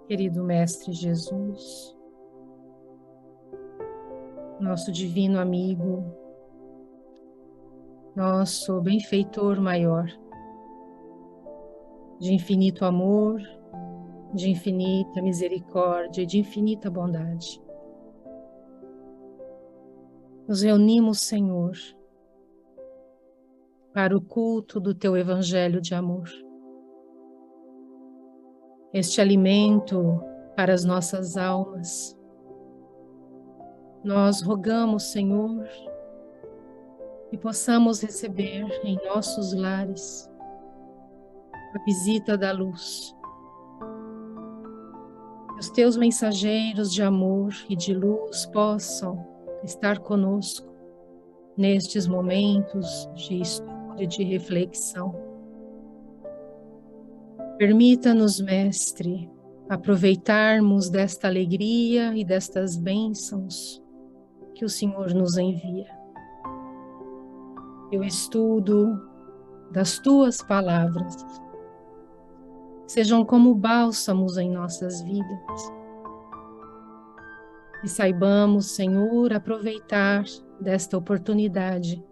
Querido Mestre Jesus, nosso divino amigo, nosso benfeitor maior, de infinito amor, de infinita misericórdia e de infinita bondade. Nos reunimos, Senhor, para o culto do Teu Evangelho de amor. Este alimento para as nossas almas. Nós rogamos, Senhor, que possamos receber em nossos lares a visita da luz. Que os Teus mensageiros de amor e de luz possam estar conosco nestes momentos de estudo e de reflexão. Permita-nos, Mestre, aproveitarmos desta alegria e destas bênçãos que o Senhor nos envia. Que o estudo das Tuas palavras sejam como bálsamos em nossas vidas. E saibamos, Senhor, aproveitar desta oportunidade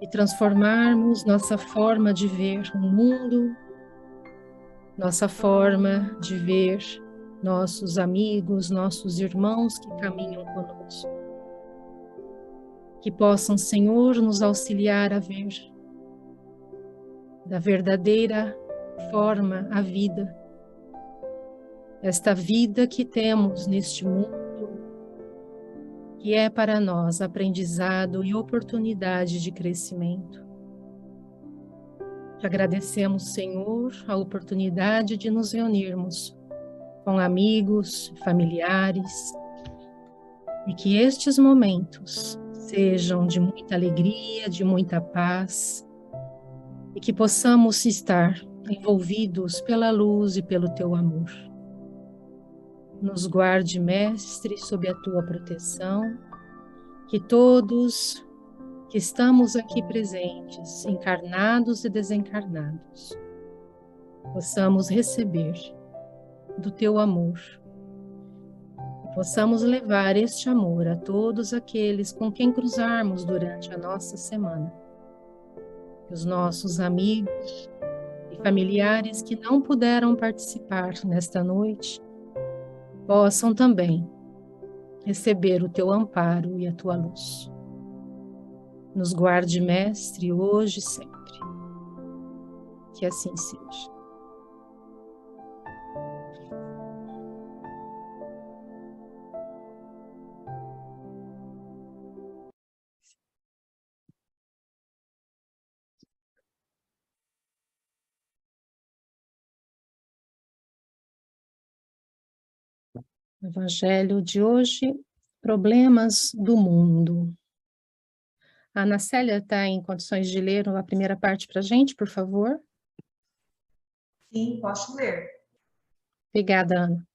e transformarmos nossa forma de ver o mundo, nossa forma de ver nossos amigos, nossos irmãos que caminham conosco. Que possam, Senhor, nos auxiliar a ver da verdadeira forma a vida, esta vida que temos neste mundo, que é para nós aprendizado e oportunidade de crescimento. Te agradecemos, Senhor, a oportunidade de nos reunirmos com amigos, familiares, e que estes momentos sejam de muita alegria, de muita paz, e que possamos estar envolvidos pela luz e pelo Teu amor. Nos guarde, Mestre, sob a Tua proteção, que todos que estamos aqui presentes, encarnados e desencarnados, possamos receber do Teu amor, e possamos levar este amor a todos aqueles com quem cruzarmos durante a nossa semana. Que os nossos amigos e familiares que não puderam participar nesta noite possam também receber o Teu amparo e a Tua luz. Nos guarde, Mestre, hoje e sempre. Que assim seja. Evangelho de hoje, problemas do mundo. A Ana Célia está em condições de ler a primeira parte para a gente, por favor? Sim, posso ler. Obrigada, Ana.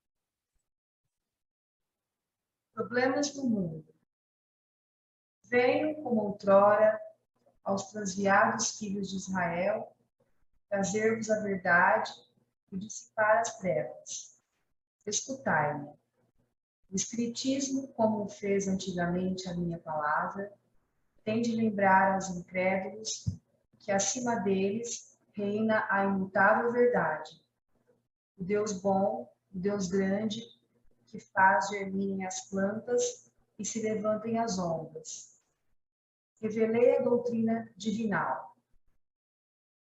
Problemas do mundo. Venho, como outrora, aos transviados filhos de Israel, trazer-vos a verdade e dissipar as trevas. Escutai-me. O Espiritismo, como o fez antigamente a minha palavra, tem de lembrar aos incrédulos que acima deles reina a imutável verdade. O Deus bom, o Deus grande, que faz germinem as plantas e se levantem as ondas. Revelei a doutrina divinal.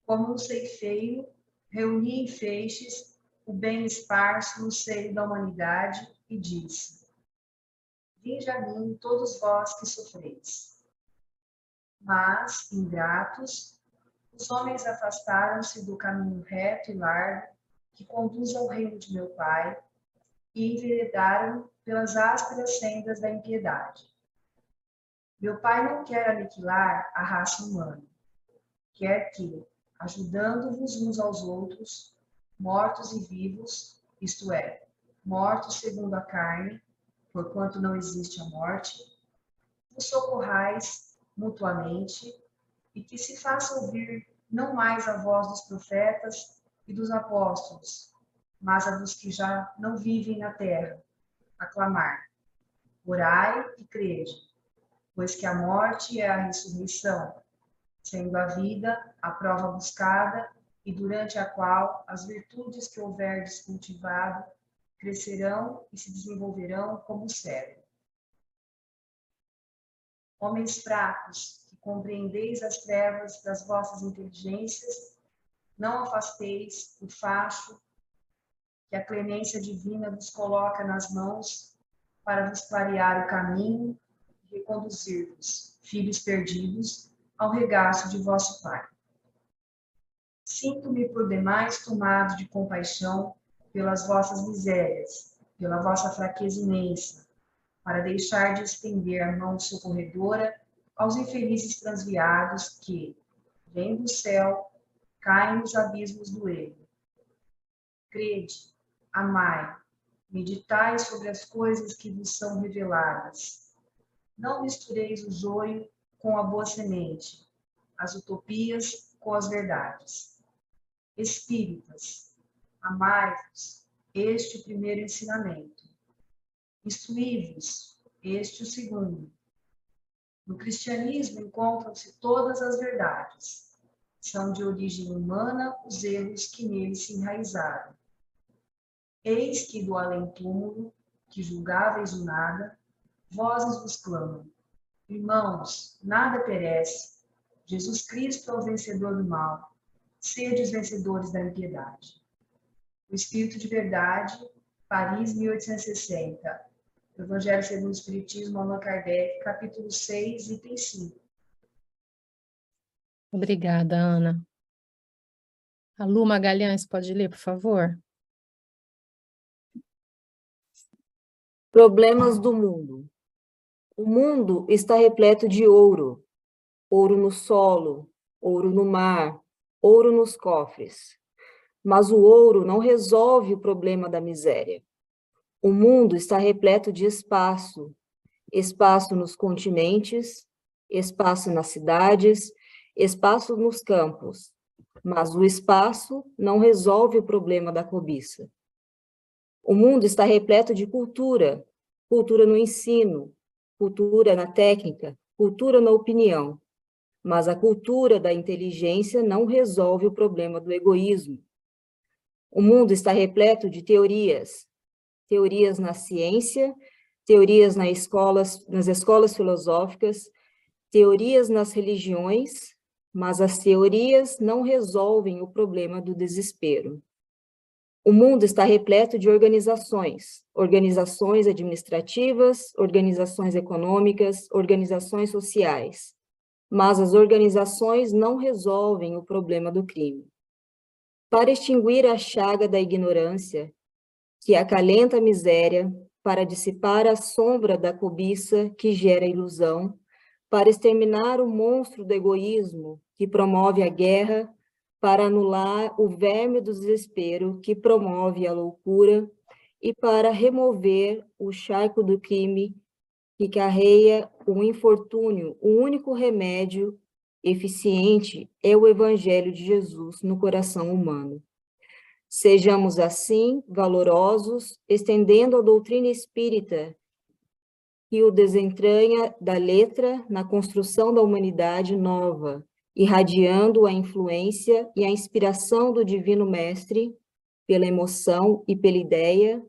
Como um ceifeiro, reuni em feixes o bem esparso no seio da humanidade e disse: vinde a mim todos vós que sofreis. Mas, ingratos, os homens afastaram-se do caminho reto e largo que conduz ao reino de meu Pai e enveredaram pelas ásperas sendas da impiedade. Meu Pai não quer aniquilar a raça humana. Quer que, ajudando-vos uns aos outros, mortos e vivos, isto é, mortos segundo a carne, porquanto não existe a morte, vos socorrais mutuamente e que se faça ouvir não mais a voz dos profetas e dos apóstolos, mas a dos que já não vivem na terra, a clamar: orai e crede, pois que a morte é a ressurreição, sendo a vida a prova buscada e durante a qual as virtudes que houverdes cultivado crescerão e se desenvolverão como o cedro. Homens fracos, que compreendeis as trevas das vossas inteligências, não afasteis o facho que a clemência divina vos coloca nas mãos para vos clarear o caminho e reconduzir-vos, filhos perdidos, ao regaço de vosso Pai. Sinto-me por demais tomado de compaixão pelas vossas misérias, pela vossa fraqueza imensa, para deixar de estender a mão socorredora aos infelizes transviados que, vendo o céu, caem nos abismos do erro. Crede, amai, meditai sobre as coisas que vos são reveladas. Não mistureis o joio com a boa semente, as utopias com as verdades. Espíritas, amai-vos, este o primeiro ensinamento. Instruí-vos, este o segundo. No cristianismo encontram-se todas as verdades. São de origem humana os erros que nele se enraizaram. Eis que do além-túmulo, que julgáveis o nada, vozes vos clamam: irmãos, nada perece, Jesus Cristo é o vencedor do mal, sede os vencedores da impiedade. O Espírito de Verdade, Paris, 1860. Evangelho segundo o Espiritismo, Allan Kardec, capítulo 6, item 5. Obrigada, Ana. A Lu Magalhães pode ler, por favor? Problemas do mundo. O mundo está repleto de ouro. Ouro no solo, ouro no mar, ouro nos cofres. Mas o ouro não resolve o problema da miséria. O mundo está repleto de espaço. Espaço nos continentes, espaço nas cidades, espaço nos campos. Mas o espaço não resolve o problema da cobiça. O mundo está repleto de cultura, cultura no ensino, cultura na técnica, cultura na opinião. Mas a cultura da inteligência não resolve o problema do egoísmo. O mundo está repleto de teorias, teorias na ciência, teorias nas escolas filosóficas, teorias nas religiões, mas as teorias não resolvem o problema do desespero. O mundo está repleto de organizações, organizações administrativas, organizações econômicas, organizações sociais, mas as organizações não resolvem o problema do crime. Para extinguir a chaga da ignorância, que acalenta a miséria, para dissipar a sombra da cobiça que gera ilusão, para exterminar o monstro do egoísmo que promove a guerra, para anular o verme do desespero que promove a loucura e para remover o charco do crime que carrega o infortúnio. O único remédio eficiente é o Evangelho de Jesus no coração humano. Sejamos, assim, valorosos, estendendo a doutrina espírita que o desentranha da letra na construção da humanidade nova, irradiando a influência e a inspiração do Divino Mestre pela emoção e pela ideia,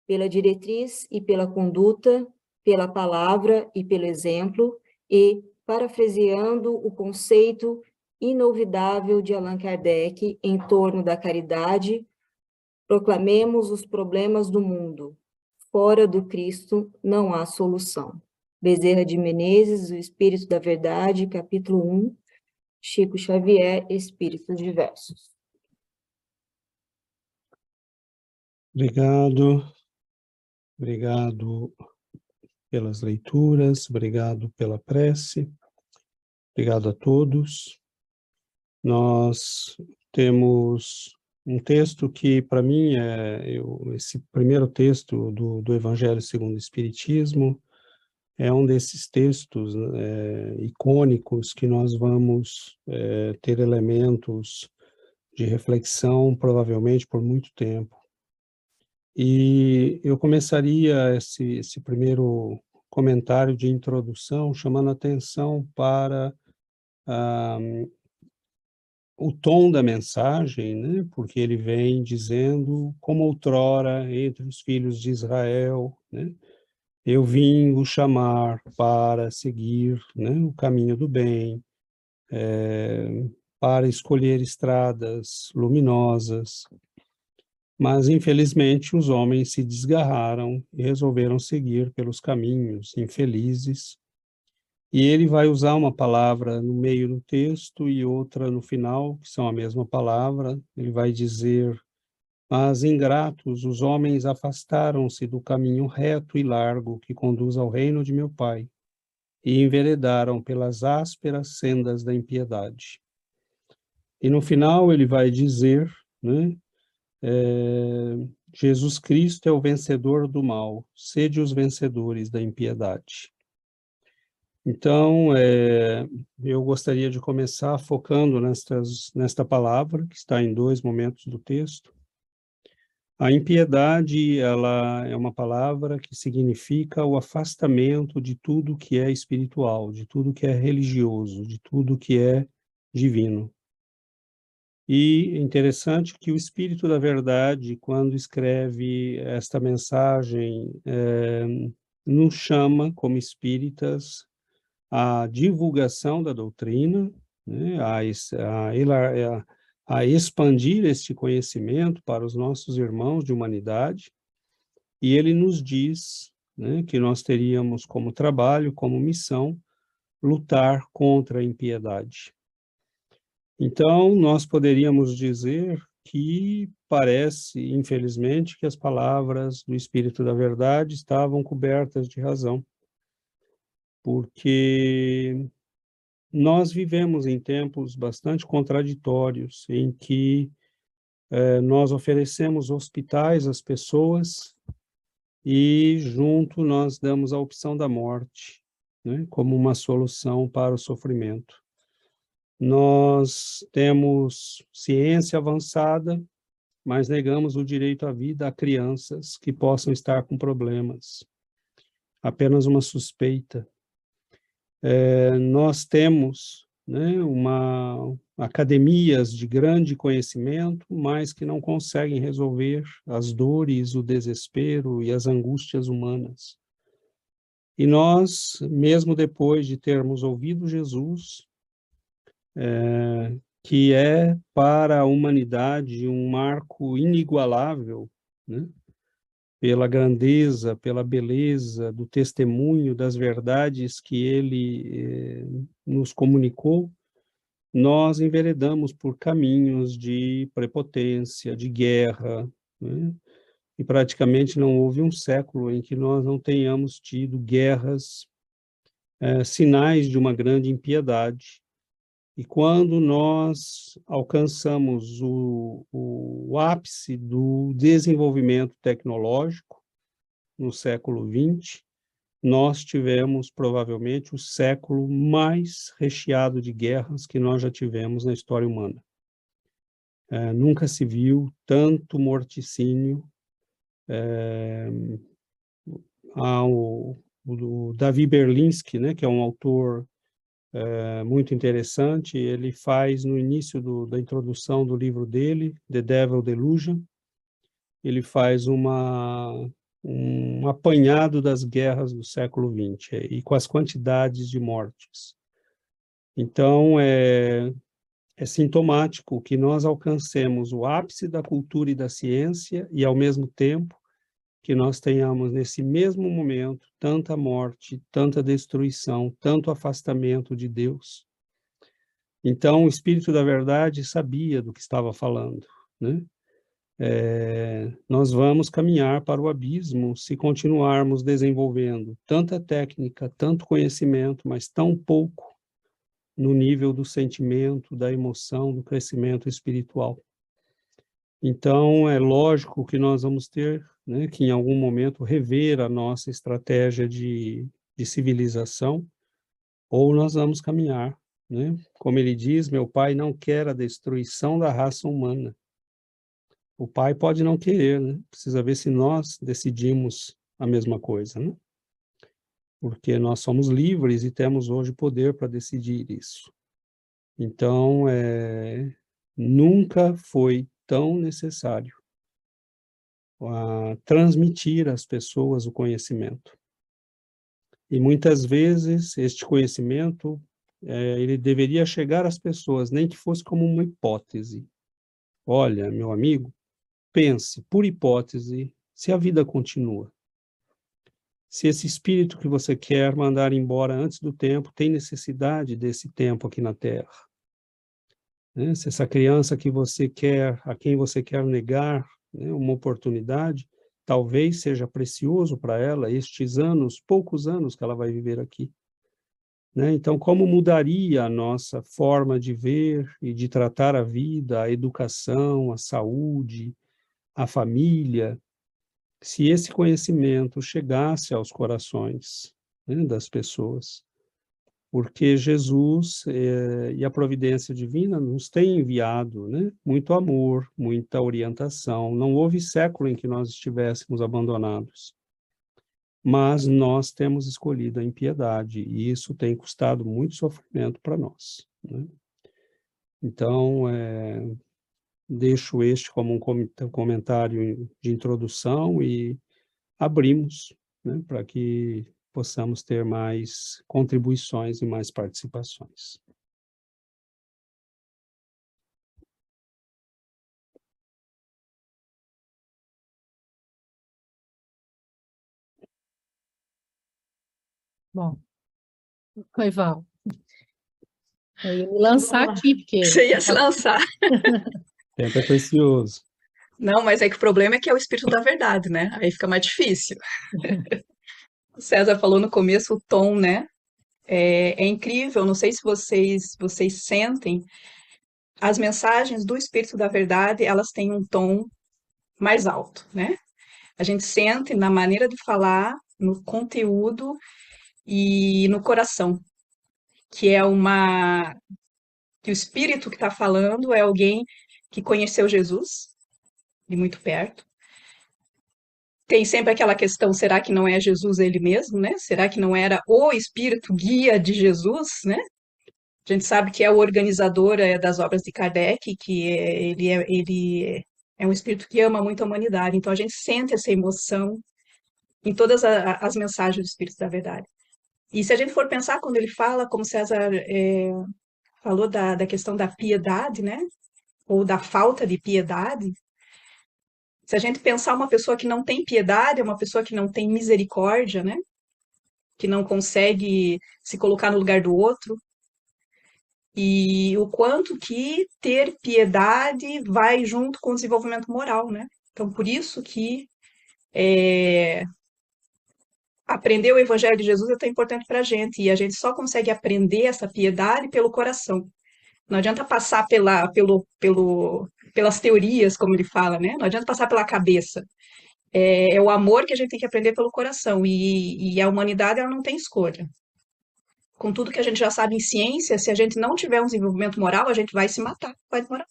pela diretriz e pela conduta, pela palavra e pelo exemplo, e parafraseando o conceito inolvidável de Allan Kardec em torno da caridade, proclamemos os problemas do mundo. Fora do Cristo não há solução. Bezerra de Menezes, O Espírito da Verdade, capítulo 1, Chico Xavier, Espíritos Diversos. Obrigado pelas leituras, obrigado pela prece, obrigado a todos. Nós temos um texto que, para mim, esse primeiro texto do Evangelho segundo o Espiritismo, é um desses textos icônicos que nós vamos ter elementos de reflexão, provavelmente, por muito tempo. E eu começaria esse primeiro comentário de introdução chamando a atenção para o tom da mensagem, né? Porque ele vem dizendo, como outrora entre os filhos de Israel, né? Eu vim vos chamar para seguir, né, o caminho do bem, para escolher estradas luminosas, mas infelizmente os homens se desgarraram e resolveram seguir pelos caminhos infelizes. E ele vai usar uma palavra no meio do texto e outra no final, que são a mesma palavra. Ele vai dizer: mas ingratos, os homens afastaram-se do caminho reto e largo que conduz ao reino de meu Pai, e enveredaram pelas ásperas sendas da impiedade. E no final ele vai dizer, né, Jesus Cristo é o vencedor do mal, sede os vencedores da impiedade. Então, eu gostaria de começar focando nesta palavra, que está em 2 momentos do texto. A impiedade, ela é uma palavra que significa o afastamento de tudo que é espiritual, de tudo que é religioso, de tudo que é divino. E é interessante que o Espírito da Verdade, quando escreve esta mensagem, nos chama, como espíritas, a divulgação da doutrina, né, a expandir este conhecimento para os nossos irmãos de humanidade, e ele nos diz, né, que nós teríamos como trabalho, como missão, lutar contra a impiedade. Então, nós poderíamos dizer que parece, infelizmente, que as palavras do Espírito da Verdade estavam cobertas de razão, porque nós vivemos em tempos bastante contraditórios, em que nós oferecemos hospitais às pessoas e junto nós damos a opção da morte, né, como uma solução para o sofrimento. Nós temos ciência avançada, mas negamos o direito à vida a crianças que possam estar com problemas. Apenas uma suspeita. Nós temos, né, academias de grande conhecimento, mas que não conseguem resolver as dores, o desespero e as angústias humanas. E nós, mesmo depois de termos ouvido Jesus, que é para a humanidade um marco inigualável, né, pela grandeza, pela beleza do testemunho das verdades que ele nos comunicou, nós enveredamos por caminhos de prepotência, de guerra, né? E praticamente não houve um século em que nós não tenhamos tido guerras, sinais de uma grande impiedade. E quando nós alcançamos o ápice do desenvolvimento tecnológico, no século XX, nós tivemos provavelmente o século mais recheado de guerras que nós já tivemos na história humana. Nunca se viu tanto morticínio. O Davi Berlinski, né, que é um autor muito interessante, ele faz no início da introdução do livro dele, The Devil Delusion, ele faz um apanhado das guerras do século XX e com as quantidades de mortes. Então, é sintomático que nós alcancemos o ápice da cultura e da ciência e, ao mesmo tempo, que nós tenhamos, nesse mesmo momento, tanta morte, tanta destruição, tanto afastamento de Deus. Então, o Espírito da Verdade sabia do que estava falando, né? Nós vamos caminhar para o abismo se continuarmos desenvolvendo tanta técnica, tanto conhecimento, mas tão pouco no nível do sentimento, da emoção, do crescimento espiritual. Então, é lógico que nós vamos ter, né, que em algum momento rever a nossa estratégia de civilização, ou nós vamos caminhar, né? Como ele diz, meu Pai não quer a destruição da raça humana, O pai pode não querer, né? Precisa ver se nós decidimos a mesma coisa, né? Porque nós somos livres e temos hoje poder para decidir isso. Então, nunca foi tão necessário transmitir às pessoas o conhecimento. E muitas vezes este conhecimento, ele deveria chegar às pessoas, nem que fosse como uma hipótese. Olha, meu amigo, pense, por hipótese, se a vida continua. Se esse espírito que você quer mandar embora antes do tempo tem necessidade desse tempo aqui na Terra. Né? Se essa criança que você quer, a quem você quer negar, né, uma oportunidade, talvez seja precioso para ela estes anos, poucos anos que ela vai viver aqui. Né? Então, como mudaria a nossa forma de ver e de tratar a vida, a educação, a saúde, a família, se esse conhecimento chegasse aos corações, né, das pessoas? Porque Jesus e a providência divina nos têm enviado, né, muito amor, muita orientação. Não houve século em que nós estivéssemos abandonados, mas nós temos escolhido a impiedade, e isso tem custado muito sofrimento para nós, né? Então, deixo este como um comentário de introdução e abrimos, né, para que possamos ter mais contribuições e mais participações. Bom, Coival, eu ia me lançar aqui, porque... Você ia se lançar. Tempo é precioso. Não, mas é que o problema é que é o espírito da verdade, né? Aí fica mais difícil. O César falou no começo o tom, né? É incrível, não sei se vocês sentem, as mensagens do espírito da verdade, elas têm um tom mais alto, né? A gente sente na maneira de falar, no conteúdo e no coração, que é que o espírito que está falando é alguém que conheceu Jesus de muito perto. Tem sempre aquela questão, será que não é Jesus ele mesmo, né? Será que não era o espírito guia de Jesus, né? A gente sabe que é o organizador das obras de Kardec, que ele é um espírito que ama muito a humanidade. Então a gente sente essa emoção em todas as mensagens do Espírito da Verdade. E se a gente for pensar quando ele fala, como César falou da questão da piedade, né? Ou da falta de piedade, se a gente pensar uma pessoa que não tem piedade, é uma pessoa que não tem misericórdia, né? Que não consegue se colocar no lugar do outro. E o quanto que ter piedade vai junto com o desenvolvimento moral, né? Então, por isso que aprender o Evangelho de Jesus é tão importante para a gente. E a gente só consegue aprender essa piedade pelo coração. Não adianta passar pelas teorias, como ele fala, né? Não adianta passar pela cabeça. É o amor que a gente tem que aprender pelo coração. E a humanidade, ela não tem escolha. Com tudo que a gente já sabe em ciência, se a gente não tiver um desenvolvimento moral, a gente vai se matar, vai demorar.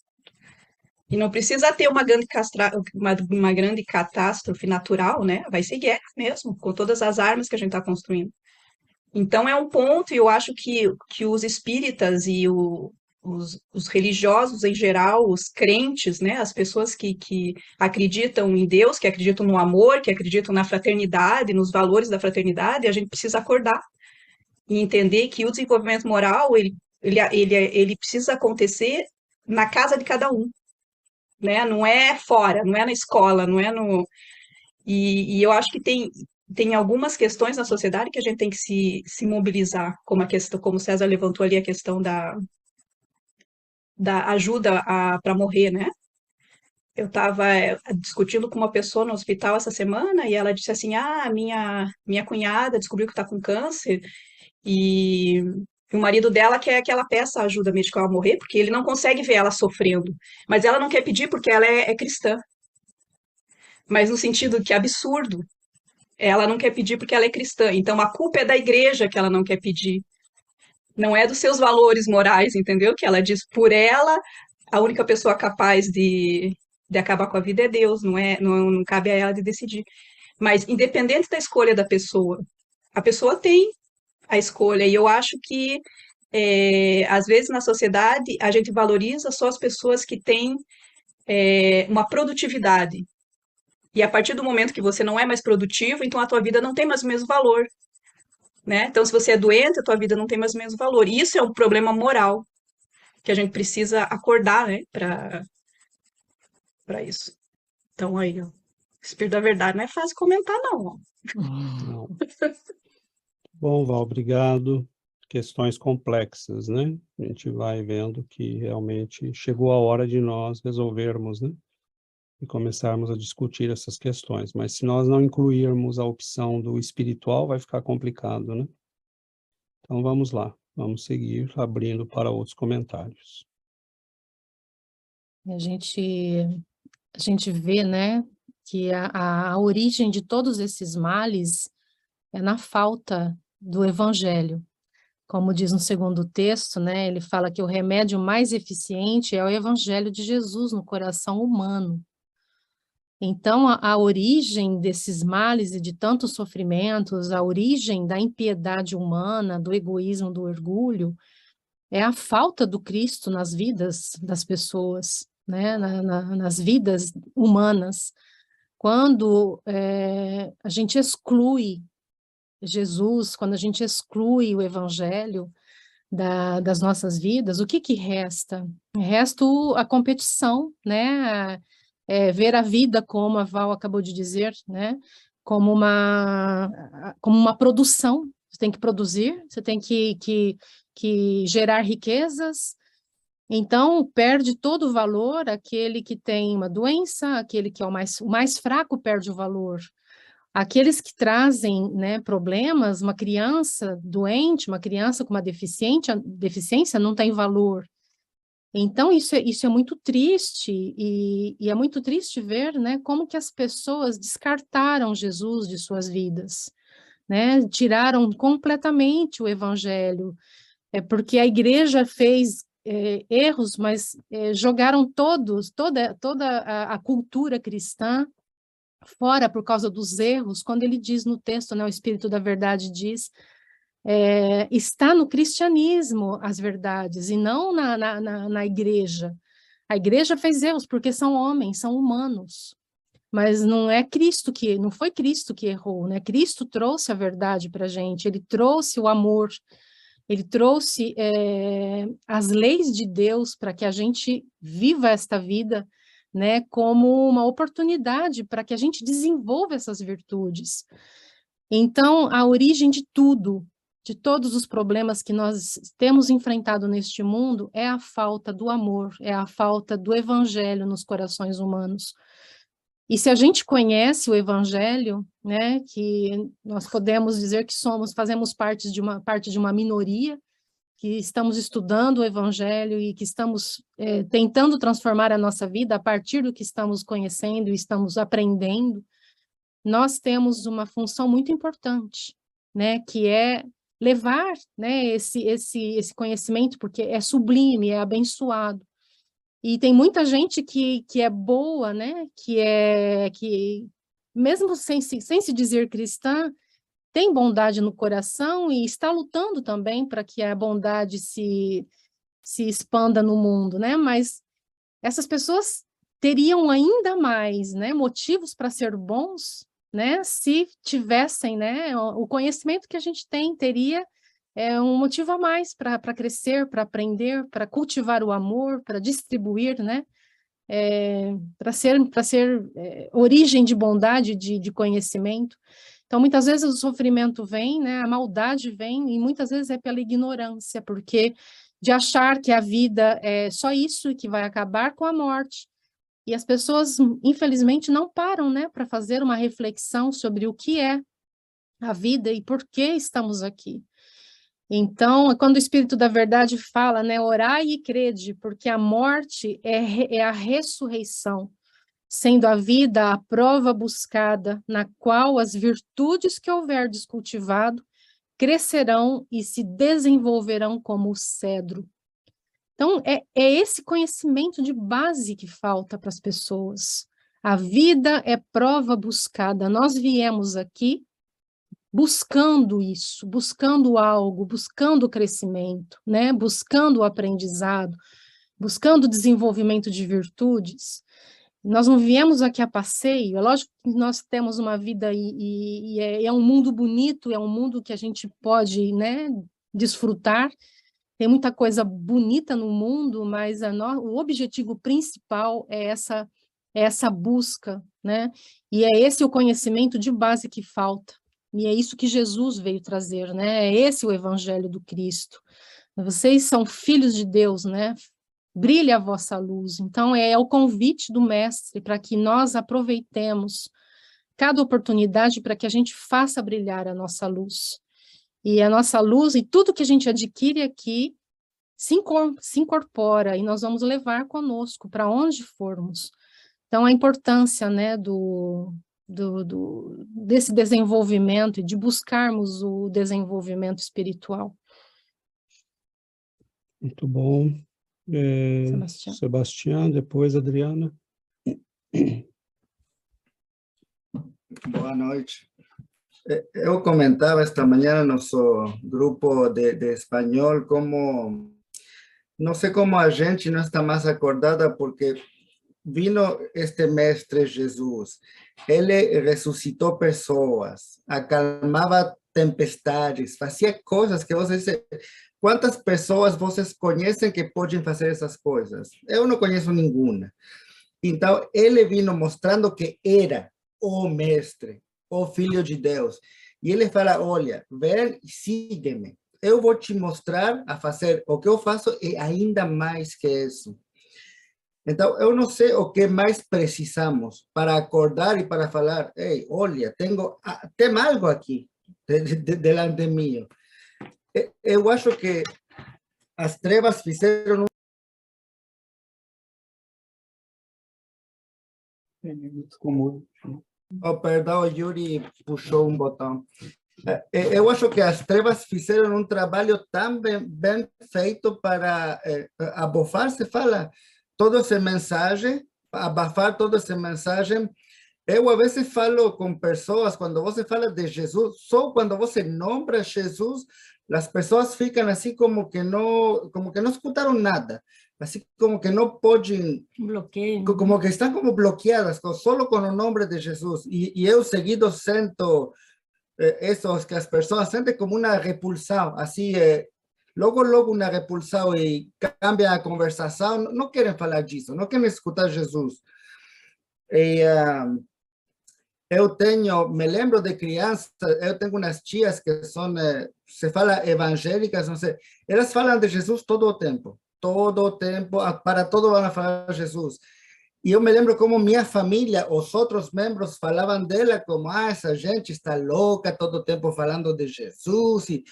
E não precisa ter uma grande catástrofe natural, né? Vai ser guerra mesmo, com todas as armas que a gente está construindo. Então é um ponto, e eu acho que os espíritas e os religiosos em geral, os crentes, né? As pessoas que acreditam em Deus, que acreditam no amor, que acreditam na fraternidade, nos valores da fraternidade, a gente precisa acordar e entender que o desenvolvimento moral, ele precisa acontecer na casa de cada um, né? Não é fora, não é na escola, não é no... E eu acho que tem algumas questões na sociedade que a gente tem que se mobilizar, como a questão, como o César levantou ali a questão da ajuda para morrer, né? Eu estava discutindo com uma pessoa no hospital essa semana e ela disse assim, minha cunhada descobriu que está com câncer e o marido dela quer que ela peça ajuda médica ao morrer, porque ele não consegue ver ela sofrendo. Mas ela não quer pedir porque ela é cristã. Mas no sentido que é absurdo. Ela não quer pedir porque ela é cristã. Então a culpa é da igreja que ela não quer pedir. Não é dos seus valores morais, entendeu? Que ela diz por ela, a única pessoa capaz de de acabar com a vida é Deus, não cabe a ela de decidir. Mas independente da escolha da pessoa, a pessoa tem a escolha, e eu acho que às vezes na sociedade a gente valoriza só as pessoas que têm uma produtividade. E a partir do momento que você não é mais produtivo, então a tua vida não tem mais o mesmo valor, né? Então, se você é doente, a tua vida não tem mais o mesmo valor. E isso é um problema moral que a gente precisa acordar, né, para isso. Então, aí, ó, Espírito da Verdade não é fácil comentar, não, ó. Não. Bom, Val, obrigado. Questões complexas, né? A gente vai vendo que realmente chegou a hora de nós resolvermos, né? E começarmos a discutir essas questões. Mas se nós não incluirmos a opção do espiritual, vai ficar complicado, né? Então vamos lá, vamos seguir abrindo para outros comentários. A gente vê, né, que a origem de todos esses males é na falta do evangelho. Como diz no segundo texto, né, ele fala que o remédio mais eficiente é o evangelho de Jesus no coração humano. Então, a origem desses males e de tantos sofrimentos, a origem da impiedade humana, do egoísmo, do orgulho, é a falta do Cristo nas vidas das pessoas, né, nas vidas humanas. Quando a gente exclui Jesus, quando a gente exclui o Evangelho das nossas vidas, o que resta? Resta a competição, né? Ver a vida, como a Val acabou de dizer, né? Como uma produção. Você tem que produzir, você tem que gerar riquezas. Então, perde todo o valor aquele que tem uma doença, aquele que é o mais fraco perde o valor. Aqueles que trazem, né, problemas, uma criança doente, uma criança com uma deficiência não tem valor. Então, isso é muito triste, e é muito triste ver, né, como que as pessoas descartaram Jesus de suas vidas, né, tiraram completamente o evangelho, porque a igreja fez erros, mas jogaram toda a cultura cristã fora por causa dos erros, quando ele diz no texto, né, o Espírito da Verdade diz, está no cristianismo as verdades, e não na igreja. A igreja fez erros porque são homens, são humanos, mas não foi Cristo que errou, né? Cristo trouxe a verdade para a gente, ele trouxe o amor, ele trouxe as leis de Deus para que a gente viva esta vida, né, como uma oportunidade para que a gente desenvolva essas virtudes. Então, a origem de tudo, de todos os problemas que nós temos enfrentado neste mundo, é a falta do amor, é a falta do evangelho nos corações humanos. E se a gente conhece o evangelho, né, que nós podemos dizer que fazemos parte de uma minoria, que estamos estudando o evangelho e que estamos tentando transformar a nossa vida a partir do que estamos conhecendo e estamos aprendendo, nós temos uma função muito importante, né, que é levar, né, esse conhecimento, porque é sublime, é abençoado. E tem muita gente que é boa, né, que mesmo sem se dizer cristã, tem bondade no coração e está lutando também para que a bondade se expanda no mundo, né? Mas essas pessoas teriam ainda mais, né, motivos para ser bons, né, se tivessem, né, o conhecimento que a gente tem, teria um motivo a mais para crescer, para aprender, para cultivar o amor, para distribuir, né, para ser origem de bondade, de conhecimento. Então, muitas vezes o sofrimento vem, né, a maldade vem, e muitas vezes é pela ignorância, porque de achar que a vida é só isso, que vai acabar com a morte. E as pessoas, infelizmente, não param, né, para fazer uma reflexão sobre o que é a vida e por que estamos aqui. Então, quando o Espírito da Verdade fala, né, orai e crede, porque a morte é a ressurreição, sendo a vida a prova buscada, na qual as virtudes que houverdes cultivado crescerão e se desenvolverão como o cedro. Então, é esse conhecimento de base que falta para as pessoas. A vida é prova buscada. Nós viemos aqui buscando isso, buscando algo, buscando crescimento, né? Buscando o aprendizado, buscando o desenvolvimento de virtudes. Nós não viemos aqui a passeio. É lógico que nós temos uma vida e é um mundo bonito, é um mundo que a gente pode, né, desfrutar. Tem muita coisa bonita no mundo, mas o objetivo principal é essa busca, né? E é esse o conhecimento de base que falta. E é isso que Jesus veio trazer, né? É esse o evangelho do Cristo. Vocês são filhos de Deus, né? Brilhe a vossa luz. Então, é o convite do Mestre para que nós aproveitemos cada oportunidade para que a gente faça brilhar a nossa luz. E a nossa luz e tudo que a gente adquire aqui se incorpora e nós vamos levar conosco para onde formos. Então, a importância, né, desse desenvolvimento e de buscarmos o desenvolvimento espiritual. Muito bom. Sebastião, depois Adriana. Boa noite. Eu comentava esta manhã no nosso grupo de espanhol como, não sei como a gente não está mais acordada porque vino este mestre Jesus, ele ressuscitou pessoas, acalmava tempestades, fazia coisas que você diz, quantas pessoas vocês conhecem que podem fazer essas coisas? Eu não conheço nenhuma. Então, ele vino mostrando que era o mestre, o filho de Deus. E ele fala, olha, vem e siga-me. Eu vou te mostrar a fazer o que eu faço e ainda mais que isso. Então, eu não sei o que mais precisamos para acordar e para falar, ei, olha, tem algo aqui, delante de mim. Eu acho que as trevas fizeram Oh, perdão, o Yuri puxou um botão. Eu acho que as trevas fizeram um trabalho tão bem feito para abafar, se fala, toda essa mensagem, abafar toda essa mensagem. Eu, às vezes, falo com pessoas, quando você fala de Jesus, só quando você nombra Jesus, as pessoas ficam assim como que não escutaram nada. Así como que no pueden, como que están como bloqueadas, solo con el nombre de Jesús. Y yo seguido siento esos que las personas sienten como una repulsión, así, luego una repulsión y cambia la conversación, no quieren hablar de eso, no quieren escuchar Jesús. Me lembro de criança, eu tenho umas tias que são, se fala evangélicas, não sei, elas falam de Jesus todo o tempo, para todo vão falar de Jesus. E eu me lembro como minha família, os outros membros falavam dela como, essa gente está louca, todo o tempo falando de Jesus, e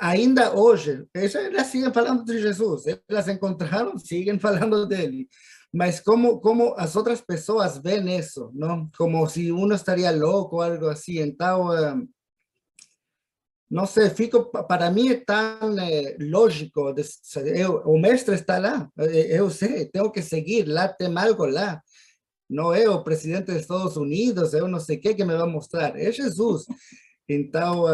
ainda hoje, elas siguen falando de Jesus, elas encontraram, siguen falando dele. Mas como as outras pessoas veem isso, não? Como se uno estaria louco ou algo assim. Então, não sei, para mim é tão lógico, o mestre está lá, eu sei, tenho que seguir, lá tem algo lá. Não é o presidente dos Estados Unidos, eu não sei o que me vai mostrar, é Jesus. Então,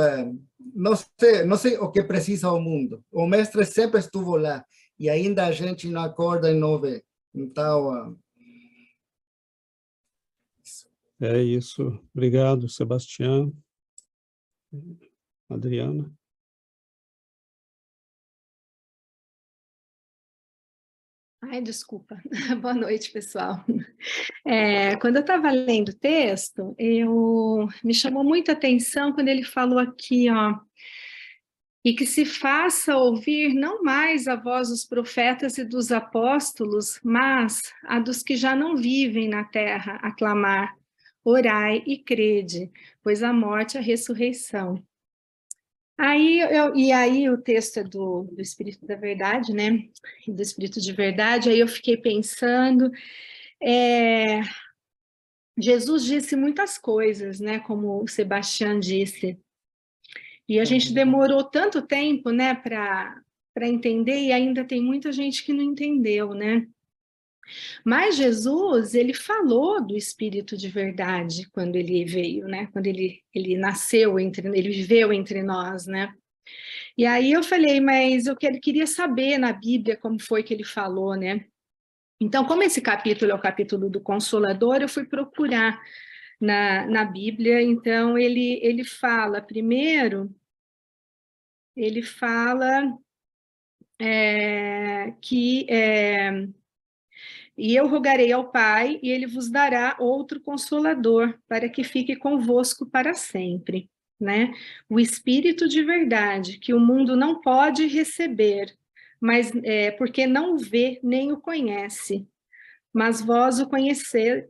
não sei o que precisa o mundo. O mestre sempre estuvo lá e ainda a gente não acorda e não vê. Então, é isso. Obrigado, Sebastião. Adriana. Ai, desculpa. Boa noite, pessoal. Quando eu estava lendo o texto, me chamou muita atenção quando ele falou aqui, ó, e que se faça ouvir não mais a voz dos profetas e dos apóstolos, mas a dos que já não vivem na terra, a clamar, orai e crede, pois a morte é a ressurreição. Aí o texto é do Espírito da Verdade, né? Do Espírito de Verdade, aí eu fiquei pensando, Jesus disse muitas coisas, né? Como o Sebastião disse, e a gente demorou tanto tempo, né, para para entender, e ainda tem muita gente que não entendeu, né? Mas Jesus, ele falou do Espírito de verdade quando ele veio, né? Quando ele nasceu ele viveu entre nós, né? E aí eu falei, mas queria saber na Bíblia como foi que ele falou, né? Então, como esse capítulo é o capítulo do Consolador, eu fui procurar na Bíblia. Então, ele fala, primeiro, ele fala e eu rogarei ao Pai, e ele vos dará outro Consolador, para que fique convosco para sempre, né? O Espírito de verdade, que o mundo não pode receber, mas porque não o vê nem o conhece. Mas vós o conheceis,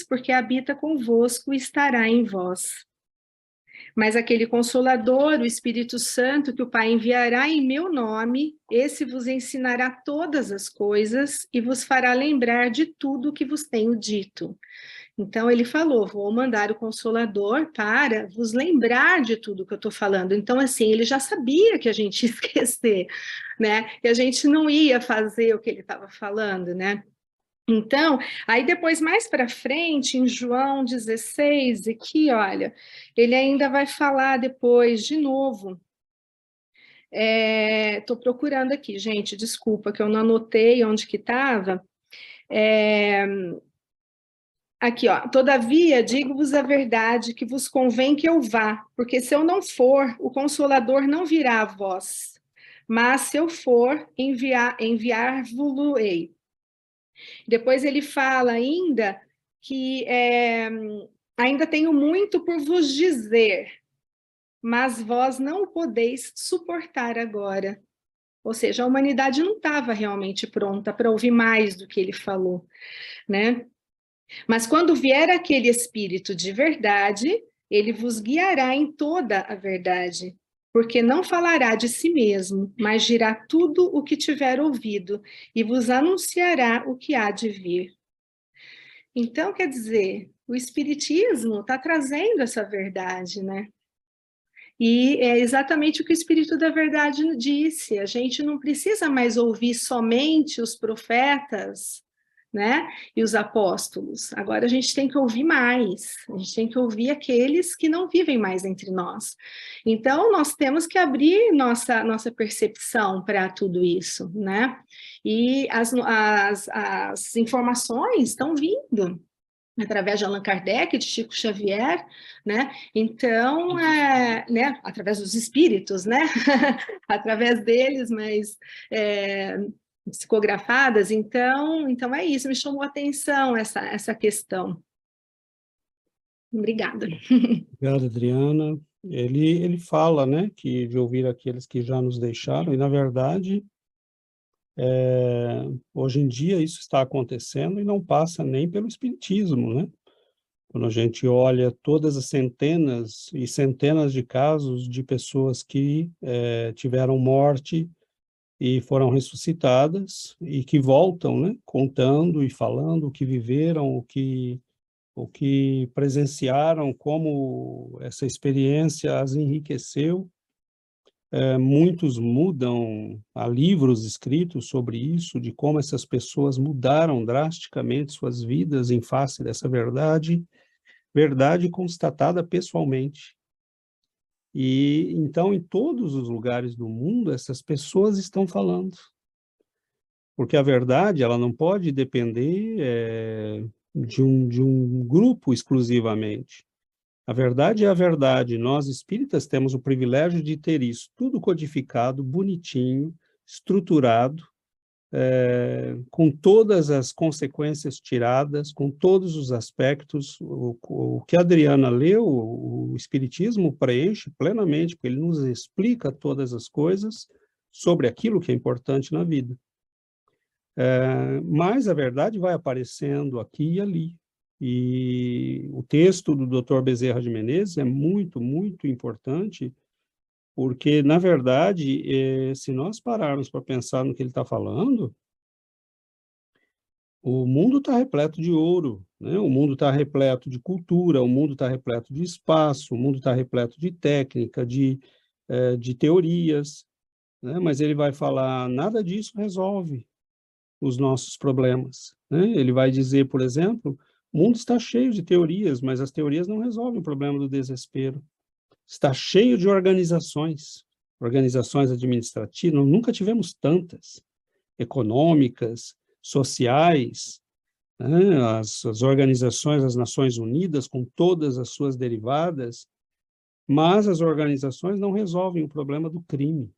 porque habita convosco e estará em vós. Mas aquele Consolador, o Espírito Santo, que o Pai enviará em meu nome, esse vos ensinará todas as coisas e vos fará lembrar de tudo o que vos tenho dito. Então, ele falou, vou mandar o Consolador para vos lembrar de tudo que eu estou falando. Então, assim, ele já sabia que a gente ia esquecer, né? Que a gente não ia fazer o que ele estava falando, né? Então, aí depois, mais para frente, em João 16, aqui, olha, ele ainda vai falar depois, de novo. Estou procurando aqui, gente, desculpa, que eu não anotei onde que estava. Aqui, ó, todavia, digo-vos a verdade, que vos convém que eu vá, porque se eu não for, o Consolador não virá a vós, mas se eu for, enviar-vos-ei. Depois ele fala ainda que ainda tenho muito por vos dizer, mas vós não o podeis suportar agora. Ou seja, a humanidade não estava realmente pronta para ouvir mais do que ele falou, né? Mas quando vier aquele Espírito de verdade, ele vos guiará em toda a verdade, porque não falará de si mesmo, mas dirá tudo o que tiver ouvido e vos anunciará o que há de vir. Então, quer dizer, o Espiritismo está trazendo essa verdade, né? E é exatamente o que o Espírito da Verdade disse, a gente não precisa mais ouvir somente os profetas, né, e os apóstolos, agora a gente tem que ouvir mais, a gente tem que ouvir aqueles que não vivem mais entre nós. Então, nós temos que abrir nossa percepção para tudo isso, né, e as informações estão vindo, através de Allan Kardec, de Chico Xavier, né? Então, né? Através dos espíritos, né? Através deles, mas psicografadas. Então é isso. Me chamou a atenção essa questão. Obrigada. Obrigado, Adriana. Ele fala, né, que de ouvir aqueles que já nos deixaram, e na verdade, hoje em dia isso está acontecendo e não passa nem pelo Espiritismo, né? Quando a gente olha todas as centenas e centenas de casos de pessoas que tiveram morte e foram ressuscitadas e que voltam, né, contando e falando o que viveram, o que presenciaram, como essa experiência as enriqueceu. Muitos mudam, há livros escritos sobre isso, de como essas pessoas mudaram drasticamente suas vidas em face dessa verdade constatada pessoalmente. E então, em todos os lugares do mundo, essas pessoas estão falando. Porque a verdade, ela não pode depender de um grupo exclusivamente. A verdade é a verdade. Nós, espíritas, temos o privilégio de ter isso tudo codificado, bonitinho, estruturado, com todas as consequências tiradas, com todos os aspectos. O que a Adriana leu, o Espiritismo preenche plenamente, porque ele nos explica todas as coisas sobre aquilo que é importante na vida. Mas a verdade vai aparecendo aqui e ali. E o texto do Dr. Bezerra de Menezes é muito, muito importante, porque, na verdade, se nós pararmos para pensar no que ele está falando, o mundo está repleto de ouro, né? O mundo está repleto de cultura, o mundo está repleto de espaço, o mundo está repleto de técnica, de teorias, né? Mas ele vai falar, nada disso resolve os nossos problemas, né? Ele vai dizer, por exemplo, o mundo está cheio de teorias, mas as teorias não resolvem o problema do desespero. Está cheio de organizações administrativas, nós nunca tivemos tantas, econômicas, sociais, né? As organizações das Nações Unidas, com todas as suas derivadas, mas as organizações não resolvem o problema do crime.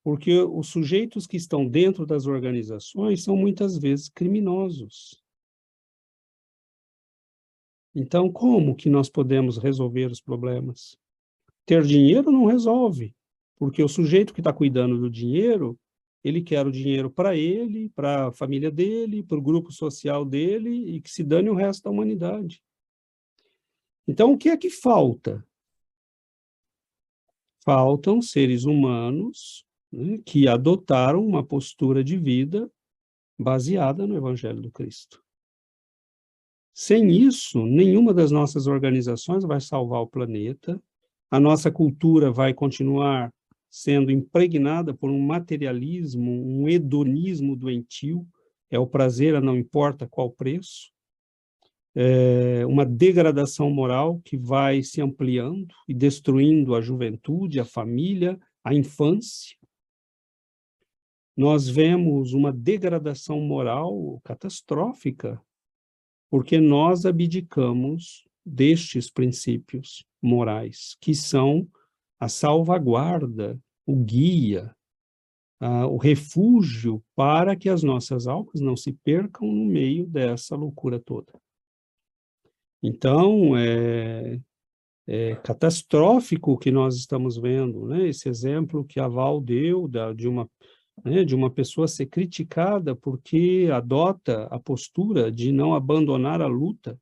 Porque os sujeitos que estão dentro das organizações são muitas vezes criminosos. Então, como que nós podemos resolver os problemas? Ter dinheiro não resolve, porque o sujeito que está cuidando do dinheiro, ele quer o dinheiro para ele, para a família dele, para o grupo social dele, e que se dane o resto da humanidade. Então, o que é que falta? Faltam seres humanos, né, que adotaram uma postura de vida baseada no Evangelho do Cristo. Sem isso, nenhuma das nossas organizações vai salvar o planeta, a nossa cultura vai continuar sendo impregnada por um materialismo, um hedonismo doentio, é o prazer a não importa qual preço, uma degradação moral que vai se ampliando e destruindo a juventude, a família, a infância. Nós vemos uma degradação moral catastrófica, porque nós abdicamos destes princípios morais, que são a salvaguarda, o guia, o refúgio para que as nossas almas não se percam no meio dessa loucura toda. Então, é catastrófico o que nós estamos vendo, né? Esse exemplo que a Val deu de uma pessoa ser criticada porque adota a postura de não abandonar a luta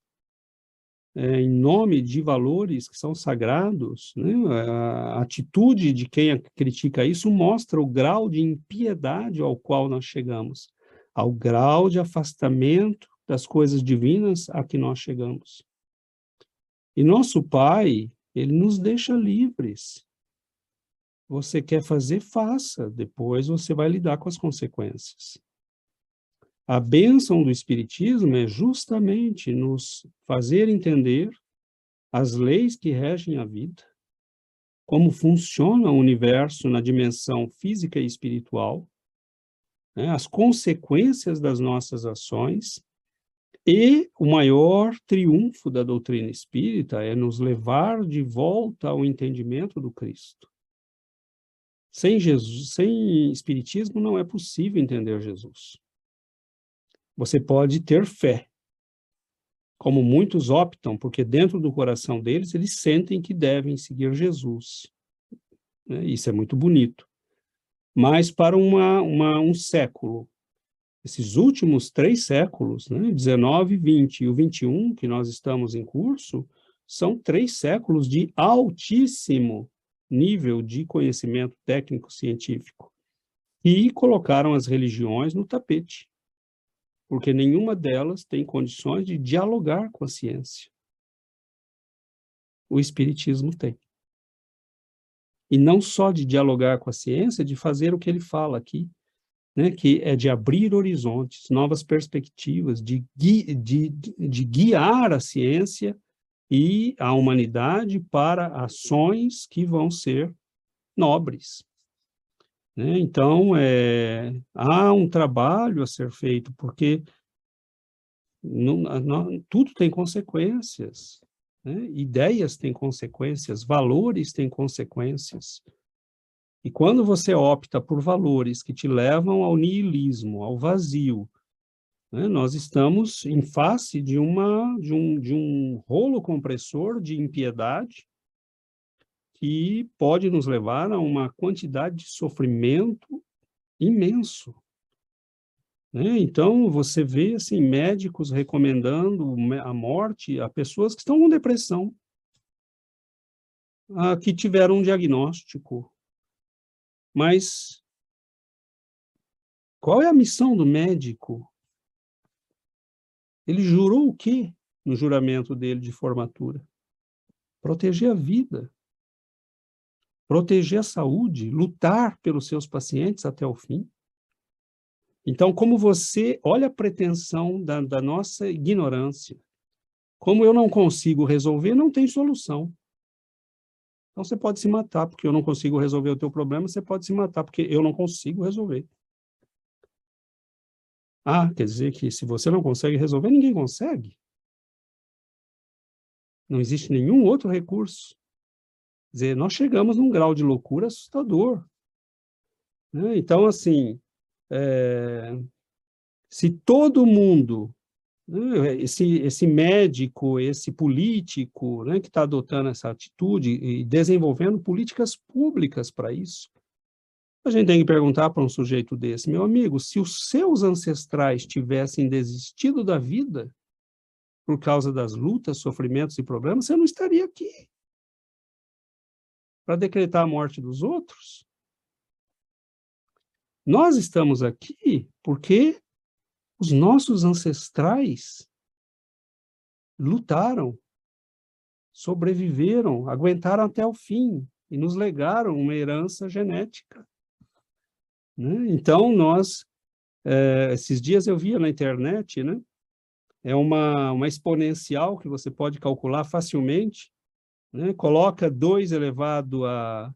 em nome de valores que são sagrados, né? A atitude de quem critica isso mostra o grau de impiedade ao qual nós chegamos, ao grau de afastamento das coisas divinas a que nós chegamos. E nosso Pai, ele nos deixa livres. Você quer fazer, faça. Depois você vai lidar com as consequências. A bênção do Espiritismo é justamente nos fazer entender as leis que regem a vida, como funciona o universo na dimensão física e espiritual, né, as consequências das nossas ações, e o maior triunfo da doutrina espírita é nos levar de volta ao entendimento do Cristo. Sem Jesus, sem Espiritismo, não é possível entender Jesus. Você pode ter fé, como muitos optam, porque dentro do coração deles, eles sentem que devem seguir Jesus. Né? Isso é muito bonito. Mas para um século, esses últimos 3 séculos, né, 19, 20 e o 21, que nós estamos em curso, são 3 séculos de altíssimo nível de conhecimento técnico-científico, e colocaram as religiões no tapete, porque nenhuma delas tem condições de dialogar com a ciência. O Espiritismo tem. E não só de dialogar com a ciência, de fazer o que ele fala aqui, né, que é de abrir horizontes, novas perspectivas, de guiar a ciência e a humanidade para ações que vão ser nobres. Né? Então, há um trabalho a ser feito, porque tudo tem consequências, né? Ideias têm consequências, valores têm consequências. E quando você opta por valores que te levam ao niilismo, ao vazio, né, nós estamos em face de um rolo compressor de impiedade que pode nos levar a uma quantidade de sofrimento imenso. Né? Então, você vê assim, médicos recomendando a morte a pessoas que estão com depressão, que tiveram um diagnóstico. Mas qual é a missão do médico? Ele jurou o quê no juramento dele de formatura? Proteger a vida. proteger a saúde, lutar pelos seus pacientes até o fim. Então, como você, olha a pretensão da nossa ignorância. Como eu não consigo resolver, não tem solução. Então, você pode se matar, porque eu não consigo resolver o teu problema, você pode se matar, porque eu não consigo resolver. Ah, quer dizer que se você não consegue resolver, ninguém consegue. Não existe nenhum outro recurso. Quer dizer, nós chegamos num grau de loucura assustador. Né? Então, assim, se todo mundo, né, esse médico, esse político, né, que está adotando essa atitude e desenvolvendo políticas públicas para isso, a gente tem que perguntar para um sujeito desse, meu amigo, se os seus ancestrais tivessem desistido da vida por causa das lutas, sofrimentos e problemas, você não estaria aqui para decretar a morte dos outros. Nós estamos aqui porque os nossos ancestrais lutaram, sobreviveram, aguentaram até o fim e nos legaram uma herança genética. Né? Então, esses dias eu via na internet, né? É uma exponencial que você pode calcular facilmente, né? Coloca 2 elevado a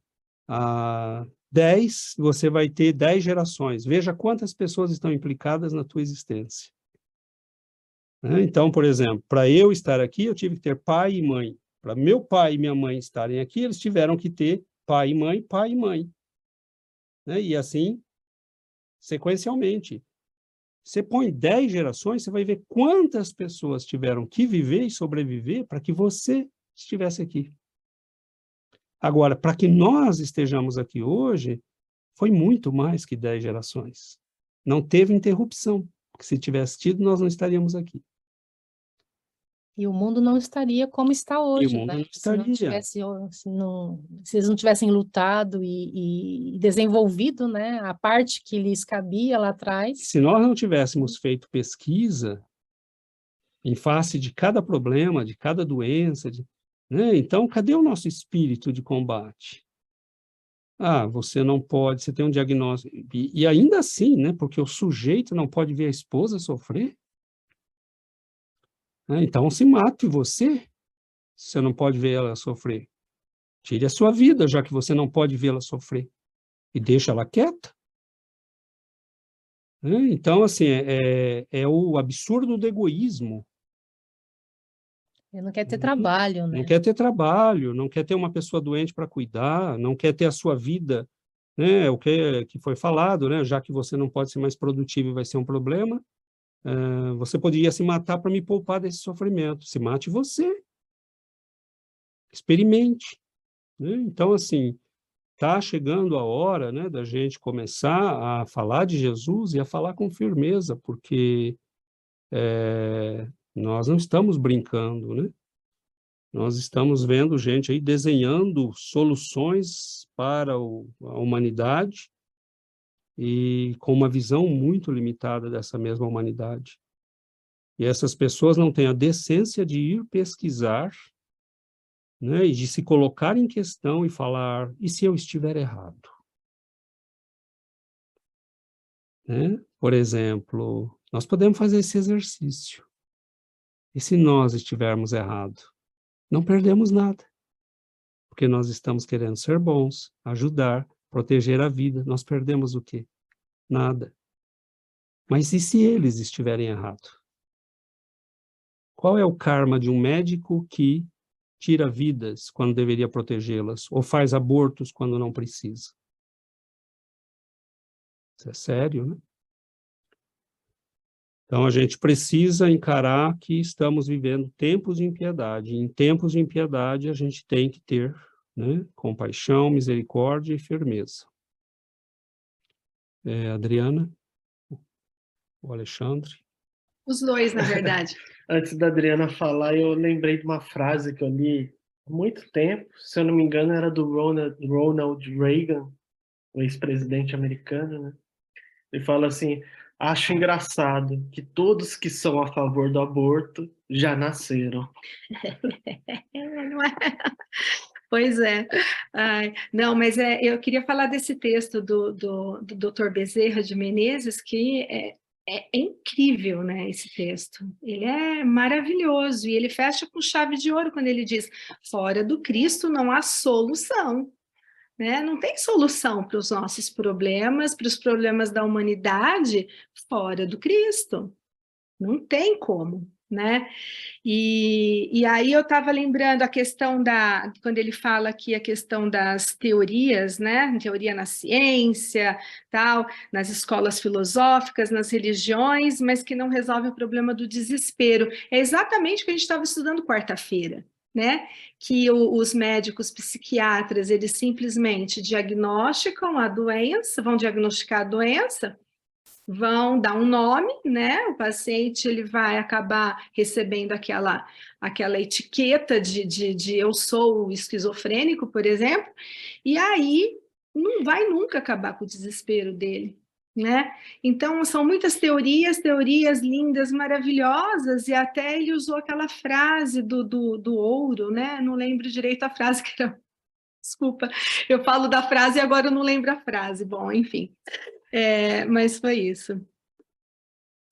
10, você vai ter 10 gerações. Veja quantas pessoas estão implicadas na tua existência. Né? Então, por exemplo, para eu estar aqui, eu tive que ter pai e mãe. Para meu pai e minha mãe estarem aqui, eles tiveram que ter pai e mãe, pai e mãe. Né? E assim, sequencialmente. Você põe 10 gerações, você vai ver quantas pessoas tiveram que viver e sobreviver para que você estivesse aqui. Agora, para que nós estejamos aqui hoje, foi muito mais que 10 gerações. Não teve interrupção, porque se tivesse tido, nós não estaríamos aqui. E o mundo não estaria como está E o hoje, mundo né? não Se não estaria. tivesse, se eles não tivessem lutado e desenvolvido, né, a parte que lhes cabia lá atrás. Se nós não tivéssemos feito pesquisa em face de cada problema, de cada doença, né? Então, cadê o nosso espírito de combate? Ah, você não pode, você tem um diagnóstico. E ainda assim, né? Porque o sujeito não pode ver a esposa sofrer. Né? Então, se mate você, se você não pode ver ela sofrer. Tire a sua vida, já que você não pode vê-la sofrer. E deixa ela quieta. Né? Então, assim, é o absurdo do egoísmo. Ele não quer ter trabalho, né? Não quer ter trabalho, não quer ter uma pessoa doente para cuidar, não quer ter a sua vida, né? O que foi falado, né? Já que você não pode ser mais produtivo e vai ser um problema, você poderia se matar para me poupar desse sofrimento. Se mate você. Experimente. Né? Então, assim, está chegando a hora, né, da gente começar a falar de Jesus e a falar com firmeza, porque nós não estamos brincando, né? Nós estamos vendo gente aí desenhando soluções para a humanidade e com uma visão muito limitada dessa mesma humanidade. E essas pessoas não têm a decência de ir pesquisar, né, e de se colocar em questão e falar, e se eu estiver errado? Né? Por exemplo, nós podemos fazer esse exercício. E se nós estivermos errados? Não perdemos nada. Porque nós estamos querendo ser bons, ajudar, proteger a vida. Nós perdemos o quê? Nada. Mas e se eles estiverem errados? Qual é o karma de um médico que tira vidas quando deveria protegê-las, ou faz abortos quando não precisa? Isso é sério, né? Então, a gente precisa encarar que estamos vivendo tempos de impiedade. E em tempos de impiedade, a gente tem que ter, né, compaixão, misericórdia e firmeza. Adriana? O Alexandre? Os dois, na verdade. Antes da Adriana falar, eu lembrei de uma frase que eu li há muito tempo, se eu não me engano, era do Ronald Reagan, o ex-presidente americano, né? Ele fala assim: acho engraçado que todos que são a favor do aborto já nasceram. Não é? Pois é. Ai, não, mas eu queria falar desse texto do Dr. Bezerra de Menezes, que é incrível, né, esse texto. Ele é maravilhoso, e ele fecha com chave de ouro quando ele diz: fora do Cristo não há solução. Né? Não tem solução para os nossos problemas, para os problemas da humanidade, fora do Cristo. Não tem como, né? E aí eu estava lembrando a questão quando ele fala aqui a questão das teorias, né? Teoria na ciência, tal, nas escolas filosóficas, nas religiões, mas que não resolve o problema do desespero. É exatamente o que a gente estava estudando quarta-feira, né? Que os médicos psiquiatras, eles simplesmente diagnosticam a doença, vão diagnosticar a doença, vão dar um nome, né? O paciente ele vai acabar recebendo aquela etiqueta de eu sou esquizofrênico, por exemplo, e aí não vai nunca acabar com o desespero dele, né? Então são muitas teorias lindas, maravilhosas, e até ele usou aquela frase do ouro, né? Não lembro direito a frase que era. Desculpa, eu falo da frase e agora eu não lembro a frase. Bom, enfim. Mas foi isso.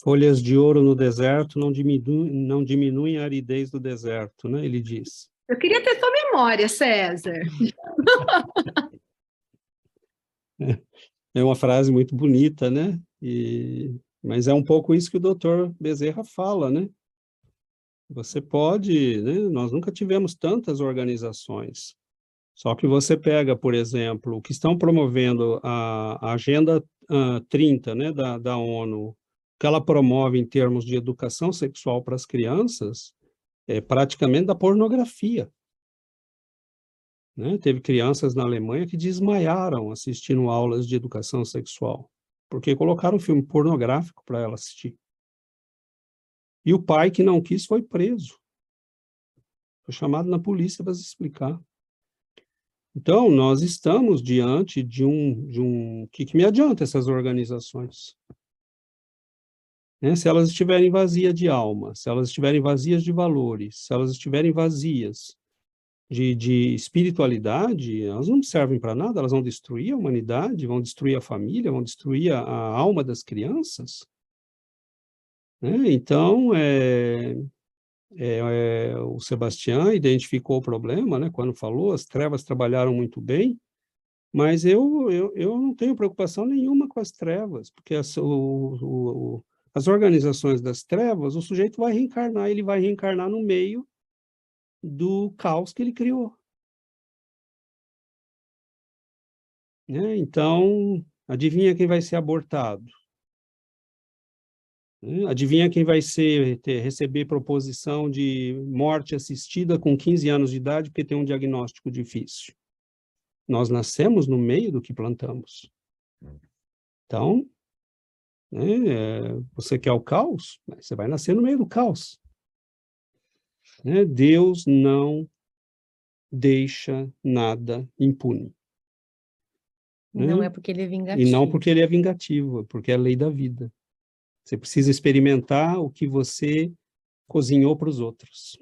Folhas de ouro no deserto não diminuem a aridez do deserto, né? Ele diz. Eu queria ter sua memória, César. É uma frase muito bonita, né? Mas é um pouco isso que o doutor Bezerra fala, né? Você pode, né? Nós nunca tivemos tantas organizações. Só que você pega, por exemplo, o que estão promovendo a Agenda 30, né, da ONU, que ela promove em termos de educação sexual para as crianças, é praticamente da pornografia. Né? Teve crianças na Alemanha que desmaiaram assistindo aulas de educação sexual, porque colocaram um filme pornográfico para ela assistir. E o pai que não quis foi preso. Foi chamado na polícia para se explicar. Então, nós estamos diante de um que me adianta essas organizações? Né? Se elas estiverem vazias de alma, se elas estiverem vazias de valores, se elas estiverem vazias de espiritualidade, elas não servem para nada, elas vão destruir a humanidade, vão destruir a família, vão destruir a alma das crianças. Né? Então, o Sebastião identificou o problema, né, quando falou, as trevas trabalharam muito bem, mas eu não tenho preocupação nenhuma com as trevas, porque as organizações das trevas, o sujeito vai reencarnar, ele vai reencarnar no meio do caos que ele criou. Né? Então, adivinha quem vai ser abortado? Adivinha quem vai receber proposição de morte assistida com 15 anos de idade porque tem um diagnóstico difícil? Nós nascemos no meio do que plantamos. Então, né, você quer o caos? Você vai nascer no meio do caos. Né? Deus não deixa nada impune. Não né? é porque ele é E vingativo. não porque ele é vingativo, porque é a lei da vida. Você precisa experimentar o que você cozinhou para os outros.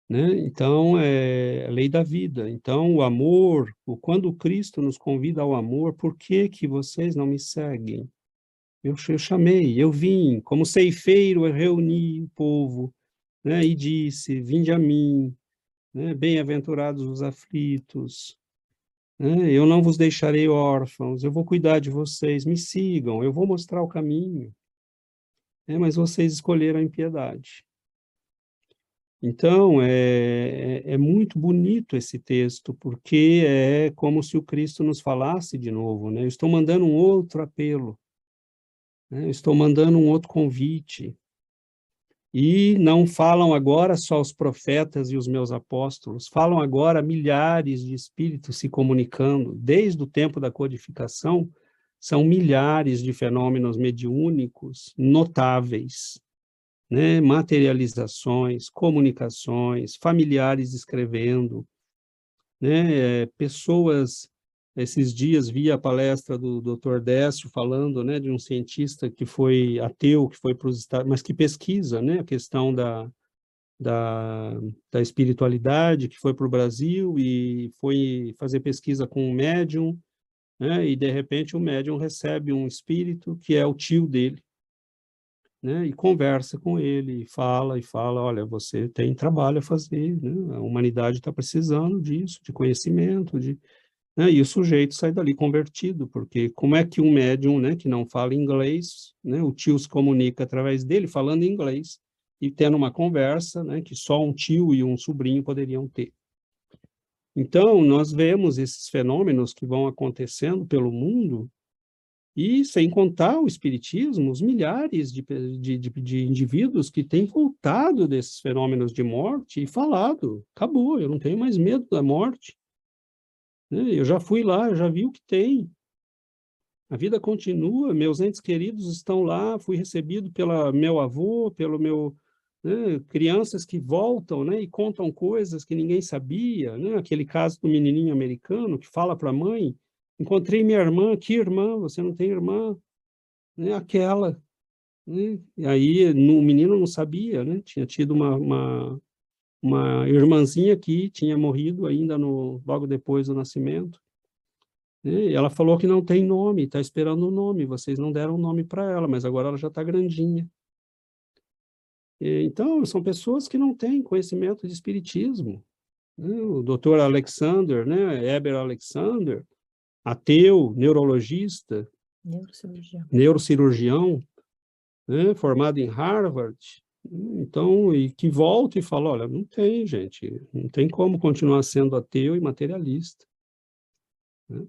Né? Então, é a lei da vida. Então, o amor, quando Cristo nos convida ao amor, por que que vocês não me seguem? Eu chamei, eu vim, como ceifeiro, eu reuni o povo, né? E disse, vinde a mim, né? Bem-aventurados os aflitos, né? Eu não vos deixarei órfãos, eu vou cuidar de vocês, me sigam, eu vou mostrar o caminho. Mas vocês escolheram a impiedade. Então, é muito bonito esse texto, porque é como se o Cristo nos falasse de novo, né? Eu estou mandando um outro apelo, né? Eu estou mandando um outro convite. E não falam agora só os profetas e os meus apóstolos, falam agora milhares de espíritos se comunicando. Desde o tempo da codificação, são milhares de fenômenos mediúnicos notáveis. Né, materializações, comunicações, familiares escrevendo, né, pessoas, esses dias vi a palestra do Dr. Décio falando, né, de um cientista que foi ateu, que foi para os Estados, mas que pesquisa, né, a questão da espiritualidade, que foi para o Brasil e foi fazer pesquisa com um médium, né? E, de repente, o médium recebe um espírito que é o tio dele, né? E conversa com ele, e fala, olha, você tem trabalho a fazer, né? A humanidade está precisando disso, de conhecimento, né? E o sujeito sai dali convertido, porque como é que um médium, né, que não fala inglês, né, o tio se comunica através dele falando inglês e tendo uma conversa, né, que só um tio e um sobrinho poderiam ter. Então, nós vemos esses fenômenos que vão acontecendo pelo mundo, e sem contar o espiritismo, os milhares de indivíduos que têm voltado desses fenômenos de morte e falado, acabou, eu não tenho mais medo da morte, né? Eu já fui lá, eu já vi o que tem. A vida continua, meus entes queridos estão lá, fui recebido pelo meu avô, pelo meu, né, crianças que voltam, né, e contam coisas que ninguém sabia, né? Aquele caso do menininho americano que fala para a mãe, encontrei minha irmã, que irmã? Você não tem irmã? Né? Aquela. Né? E aí o menino não sabia, né? Tinha tido uma irmãzinha que tinha morrido ainda logo depois do nascimento. E ela falou que não tem nome, está esperando um nome, vocês não deram um nome para ela, mas agora ela já está grandinha. Então, são pessoas que não têm conhecimento de espiritismo. O doutor Alexander, né, Heber Alexander, ateu, neurologista, neurocirurgião, né, formado em Harvard, então, e que volta e fala, olha, não tem, gente, não tem como continuar sendo ateu e materialista. Né?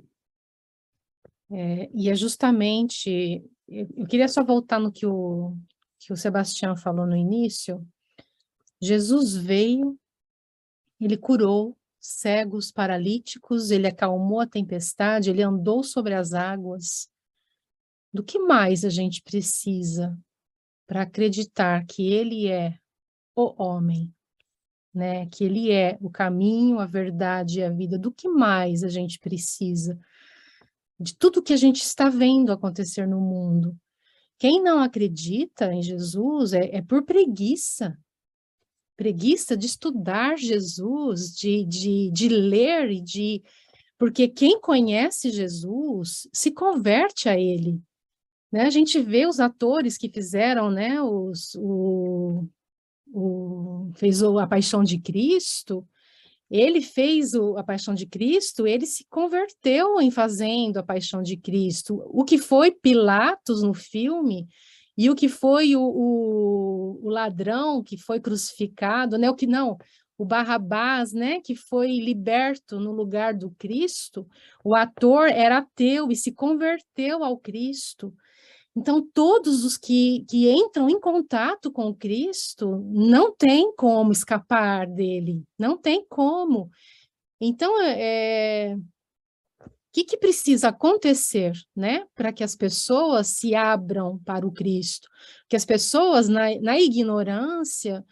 E é justamente, eu queria só voltar no que o Sebastião falou no início. Jesus veio, ele curou cegos, paralíticos, ele acalmou a tempestade, ele andou sobre as águas. Do que mais a gente precisa para acreditar que ele é o homem, né? Que ele é o caminho, a verdade e a vida? Do que mais a gente precisa? De tudo que a gente está vendo acontecer no mundo. Quem não acredita em Jesus é por preguiça. Preguiça de estudar Jesus, de ler e de... Porque quem conhece Jesus se converte a ele. Né? A gente vê os atores que fizeram, né, fez a Paixão de Cristo. Ele fez a Paixão de Cristo, ele se converteu em fazendo a Paixão de Cristo. O que foi Pilatos no filme e o que foi o ladrão que foi crucificado, né? O Barrabás, né? Que foi liberto no lugar do Cristo. O ator era ateu e se converteu ao Cristo. Então, todos os que entram em contato com Cristo não tem como escapar dele, não tem como. Então, o que precisa acontecer, né, para que as pessoas se abram para o Cristo? Que as pessoas, na ignorância,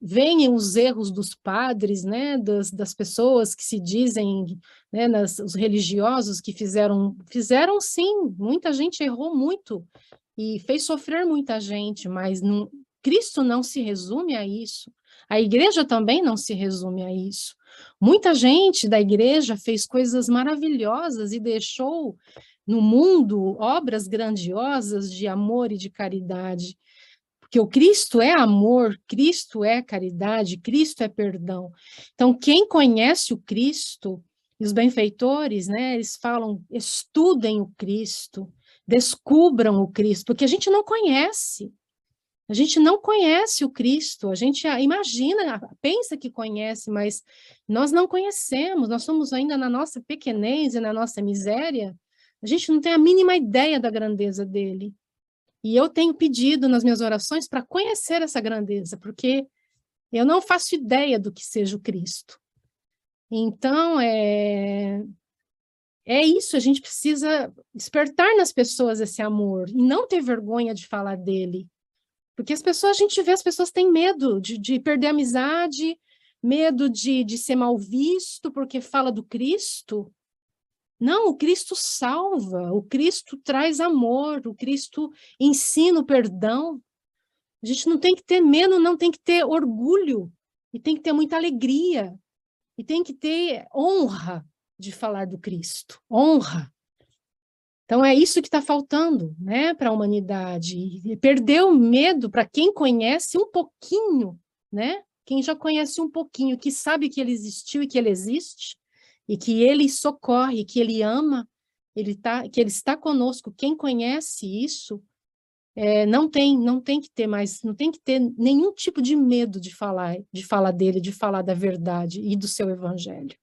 veem os erros dos padres, né, das pessoas que se dizem, né, os religiosos que fizeram sim, muita gente errou muito e fez sofrer muita gente, mas Cristo não se resume a isso, a igreja também não se resume a isso. Muita gente da igreja fez coisas maravilhosas e deixou no mundo obras grandiosas de amor e de caridade, porque o Cristo é amor, Cristo é caridade, Cristo é perdão. Então, quem conhece o Cristo, e os benfeitores, né, eles falam, estudem o Cristo, descubram o Cristo, porque a gente não conhece o Cristo, a gente imagina, pensa que conhece, mas nós não conhecemos, nós somos ainda na nossa pequenez e na nossa miséria, a gente não tem a mínima ideia da grandeza dele. E eu tenho pedido nas minhas orações para conhecer essa grandeza, porque eu não faço ideia do que seja o Cristo. Então, é isso, a gente precisa despertar nas pessoas esse amor e não ter vergonha de falar dele. Porque a gente vê, as pessoas têm medo de perder a amizade, medo de ser mal visto porque fala do Cristo. Não, o Cristo salva, o Cristo traz amor, o Cristo ensina o perdão. A gente não tem que ter medo, não tem que ter orgulho, e tem que ter muita alegria, e tem que ter honra de falar do Cristo, honra. Então é isso que está faltando, né, para a humanidade. E perder o medo para quem conhece um pouquinho, né? Quem já conhece um pouquinho, que sabe que ele existiu e que ele existe, e que ele socorre, que ele ama, que ele está conosco. Quem conhece isso, não tem que ter mais, não tem que ter nenhum tipo de medo de falar dele, de falar da verdade e do seu evangelho.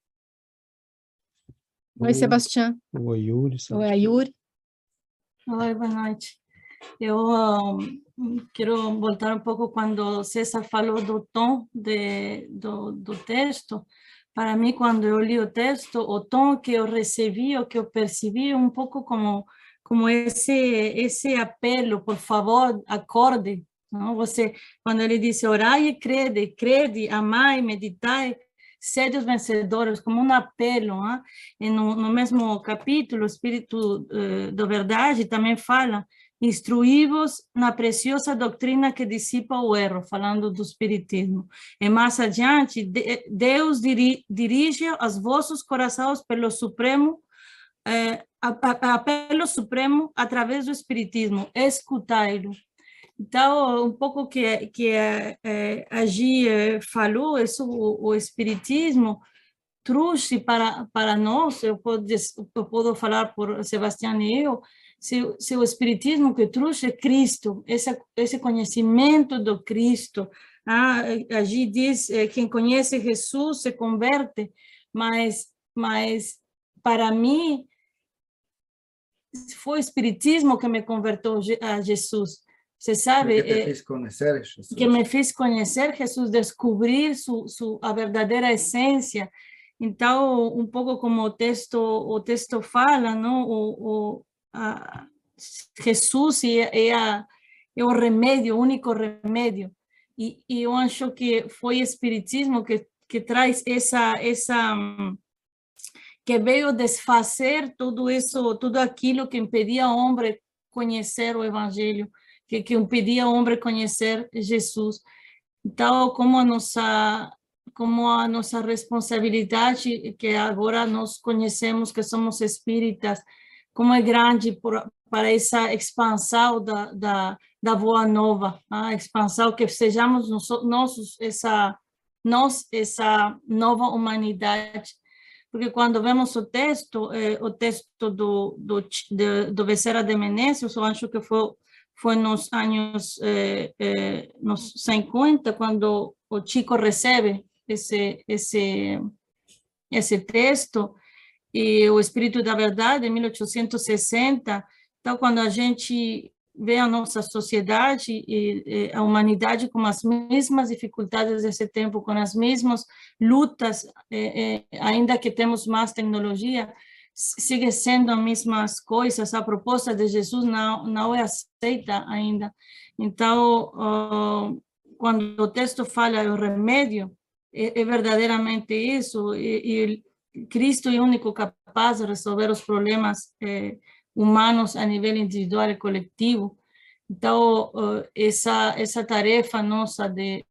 Oi, Sebastião. Oi, Yuri. Oi, a Yuri. Oi, boa noite. Eu quero voltar um pouco quando César falou do tom do texto. Para mim, quando eu li o texto, o tom que eu recebi, o que eu percebi, um pouco como esse apelo, por favor, acorde. Não? Você, quando ele disse orai e crede, amai, meditai, sede os vencedores, como um apelo. Não? E no mesmo capítulo, o Espírito da Verdade também fala: instruí-vos na preciosa doutrina que dissipa o erro, falando do Espiritismo. E mais adiante, Deus dirige os vossos corações pelo Supremo, apelo supremo através do Espiritismo, escutai-lo. Então, um pouco que a Gi falou, isso, o Espiritismo trouxe para nós, eu posso falar por Sebastião e eu, se o Espiritismo que trouxe é Cristo, esse conhecimento do Cristo. A Gi diz, quem conhece Jesus se converte, mas para mim, foi o Espiritismo que me converteu a Jesus. Você sabe? Que te fez conhecer Jesus. Que me fez conhecer Jesus, descobrir a verdadeira essência. Então, um pouco como o texto fala, não? Jesus é o remédio, o único remédio. E eu acho que foi o Espiritismo que traz que veio desfazer tudo isso, tudo aquilo que impedia o homem conhecer o Evangelho, que impedia o homem conhecer Jesus. Então, como a nossa responsabilidade, que agora nós conhecemos que somos espíritas, como é grande para essa expansão da Boa Nova, a expansão que sejamos nós essa nova humanidade. Porque quando vemos o texto do Becerra de Menezes, eu acho que foi nos anos nos 50, quando o Chico recebe esse texto, e o Espírito da Verdade, em 1860. Então, quando a gente vê a nossa sociedade e a humanidade com as mesmas dificuldades desse tempo, com as mesmas lutas, ainda que temos mais tecnologia, sigue sendo as mesmas coisas. A proposta de Jesus não é aceita ainda. Então, quando o texto fala do remédio, é verdadeiramente isso, e Cristo é o único capaz de resolver os problemas humanos a nível individual e coletivo. Então, essa tarefa nossa de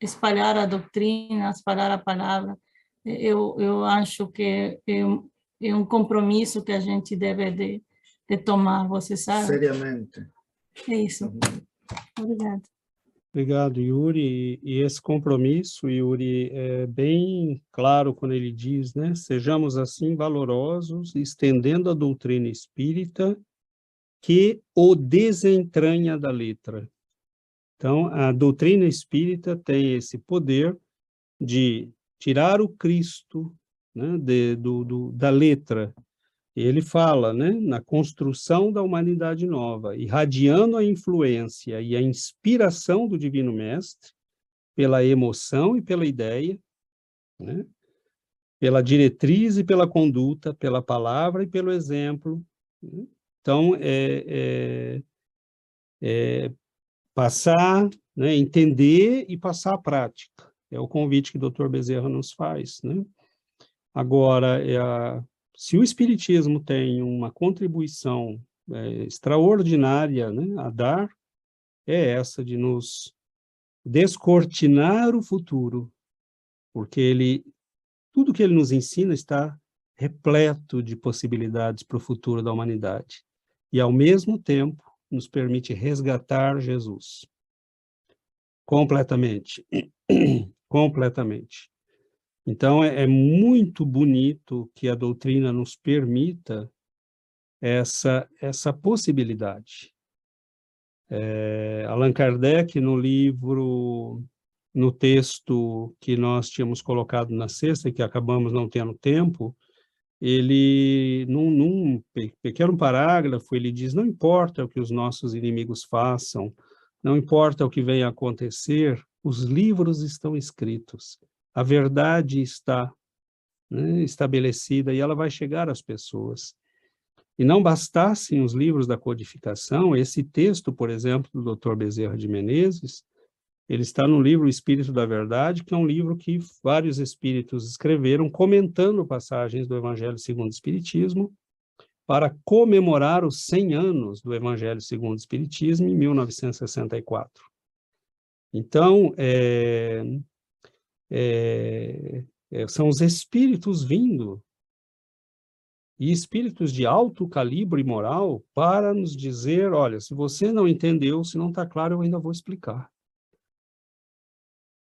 espalhar a doutrina, espalhar a palavra, eu acho que é um compromisso que a gente deve de tomar, você sabe? Seriamente. É isso. Obrigada. Obrigado, Yuri. E esse compromisso, Yuri, é bem claro quando ele diz, né? Sejamos assim valorosos, estendendo a doutrina espírita que o desentranha da letra. Então, a doutrina espírita tem esse poder de tirar o Cristo, né, da letra. Ele fala, né, na construção da humanidade nova, irradiando a influência e a inspiração do Divino Mestre, pela emoção e pela ideia, né, pela diretriz e pela conduta, pela palavra e pelo exemplo. Né? Então, passar, né, entender e passar a prática. É o convite que o Dr. Bezerra nos faz, né? Agora, se o Espiritismo tem uma contribuição extraordinária, né, a dar, é essa de nos descortinar o futuro, porque tudo que ele nos ensina está repleto de possibilidades para o futuro da humanidade. E, ao mesmo tempo, nos permite resgatar Jesus. Completamente. Completamente. Então, é muito bonito que a doutrina nos permita essa possibilidade. Allan Kardec, no texto que nós tínhamos colocado na sexta, e que acabamos não tendo tempo, ele, num pequeno parágrafo, ele diz: não importa o que os nossos inimigos façam, não importa o que venha a acontecer, os livros estão escritos, a verdade está, né, estabelecida, e ela vai chegar às pessoas. E não bastassem os livros da codificação, esse texto, por exemplo, do Dr. Bezerra de Menezes, ele está no livro Espírito da Verdade, que é um livro que vários espíritos escreveram comentando passagens do Evangelho segundo o Espiritismo, para comemorar os 100 anos do Evangelho segundo o Espiritismo, em 1964. Então, são os espíritos vindo, e espíritos de alto calibre moral, para nos dizer: olha, se você não entendeu, se não está claro, eu ainda vou explicar.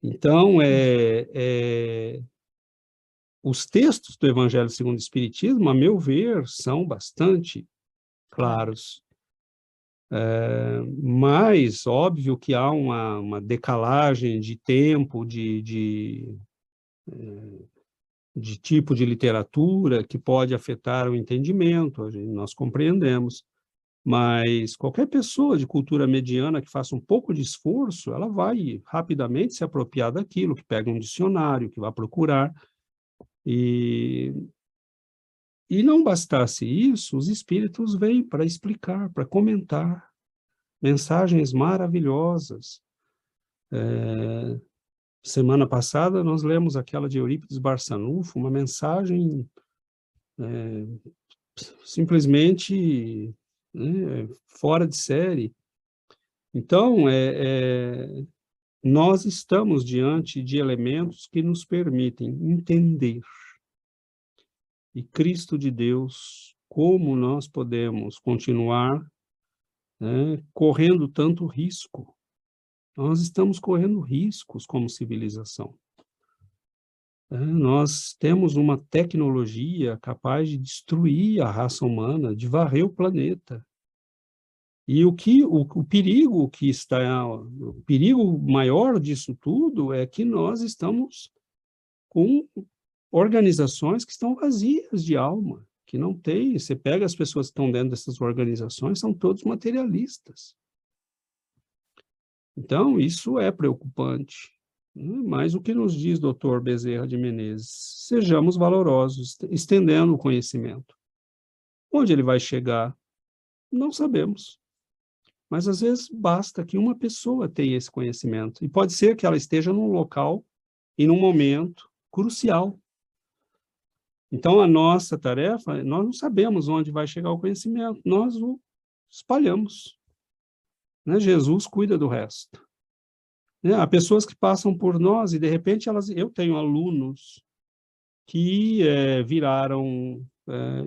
Então, os textos do Evangelho segundo o Espiritismo, a meu ver, são bastante claros. Mas, óbvio que há uma decalagem de tempo, de tipo de literatura que pode afetar o entendimento, nós compreendemos. Mas qualquer pessoa de cultura mediana que faça um pouco de esforço, ela vai rapidamente se apropriar daquilo, que pega um dicionário, que vai procurar. E não bastasse isso, os espíritos vêm para explicar, para comentar. Mensagens maravilhosas. Semana passada nós lemos aquela de Eurípides Barçanufo, uma mensagem simplesmente fora de série. Então, nós estamos diante de elementos que nos permitem entender. E Cristo de Deus, como nós podemos continuar correndo tanto risco? Nós estamos correndo riscos como civilização. Nós temos uma tecnologia capaz de destruir a raça humana, de varrer o planeta. E o perigo maior disso tudo é que nós estamos com organizações que estão vazias de alma, que não tem. Você pega as pessoas que estão dentro dessas organizações, são todos materialistas. Então, isso é preocupante. Mas o que nos diz Dr. Bezerra de Menezes? Sejamos valorosos, estendendo o conhecimento. Onde ele vai chegar? Não sabemos. Mas, às vezes, basta que uma pessoa tenha esse conhecimento. E pode ser que ela esteja num local e num momento crucial. Então, a nossa tarefa, nós não sabemos onde vai chegar o conhecimento, nós o espalhamos. Jesus cuida do resto. Há pessoas que passam por nós e, de repente, eu tenho alunos que viraram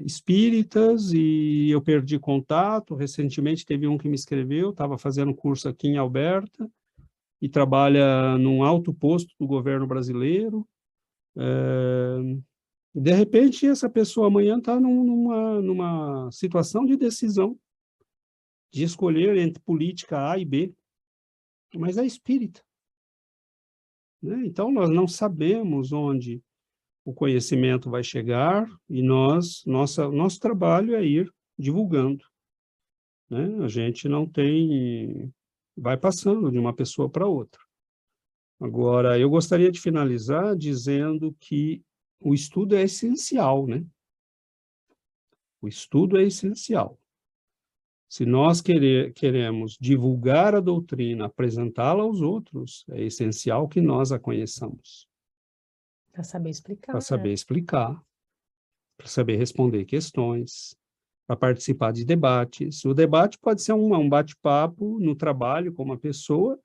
espíritas e eu perdi contato. Recentemente teve um que me escreveu, estava fazendo curso aqui em Alberta e trabalha num alto posto do governo brasileiro. De repente, essa pessoa amanhã está numa situação de decisão, de escolher entre política A e B, mas é espírita. Então, nós não sabemos onde o conhecimento vai chegar e nosso trabalho é ir divulgando. A gente não tem... vai passando de uma pessoa para outra. Agora, eu gostaria de finalizar dizendo que o estudo é essencial, O estudo é essencial. Se nós queremos divulgar a doutrina, apresentá-la aos outros, é essencial que nós a conheçamos. Para saber explicar. Para saber explicar, para saber responder questões. para participar de debates. O debate pode ser um bate-papo no trabalho com uma pessoa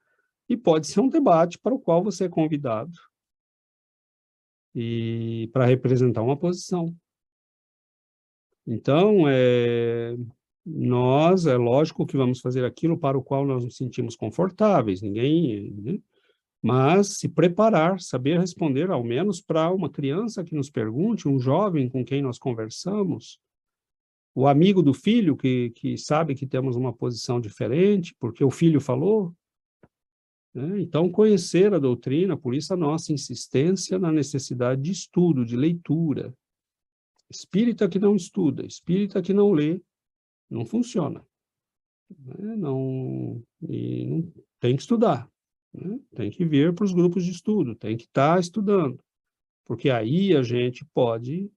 e pode ser um debate para o qual você é convidado e para representar uma posição. Então, nós, é lógico que vamos fazer aquilo para o qual nós nos sentimos confortáveis, ninguém, né? Mas se preparar, saber responder, ao menos para uma criança que nos pergunte, um jovem com quem nós conversamos, o amigo do filho que sabe que temos uma posição diferente, porque o filho falou, né? Então, conhecer a doutrina, por isso a nossa insistência na necessidade de estudo, de leitura. Espírita que não estuda, espírita que não lê, não funciona. Né? Não tem que estudar. Né? Tem que vir para os grupos de estudo, tem que estar estudando. Porque aí a gente pode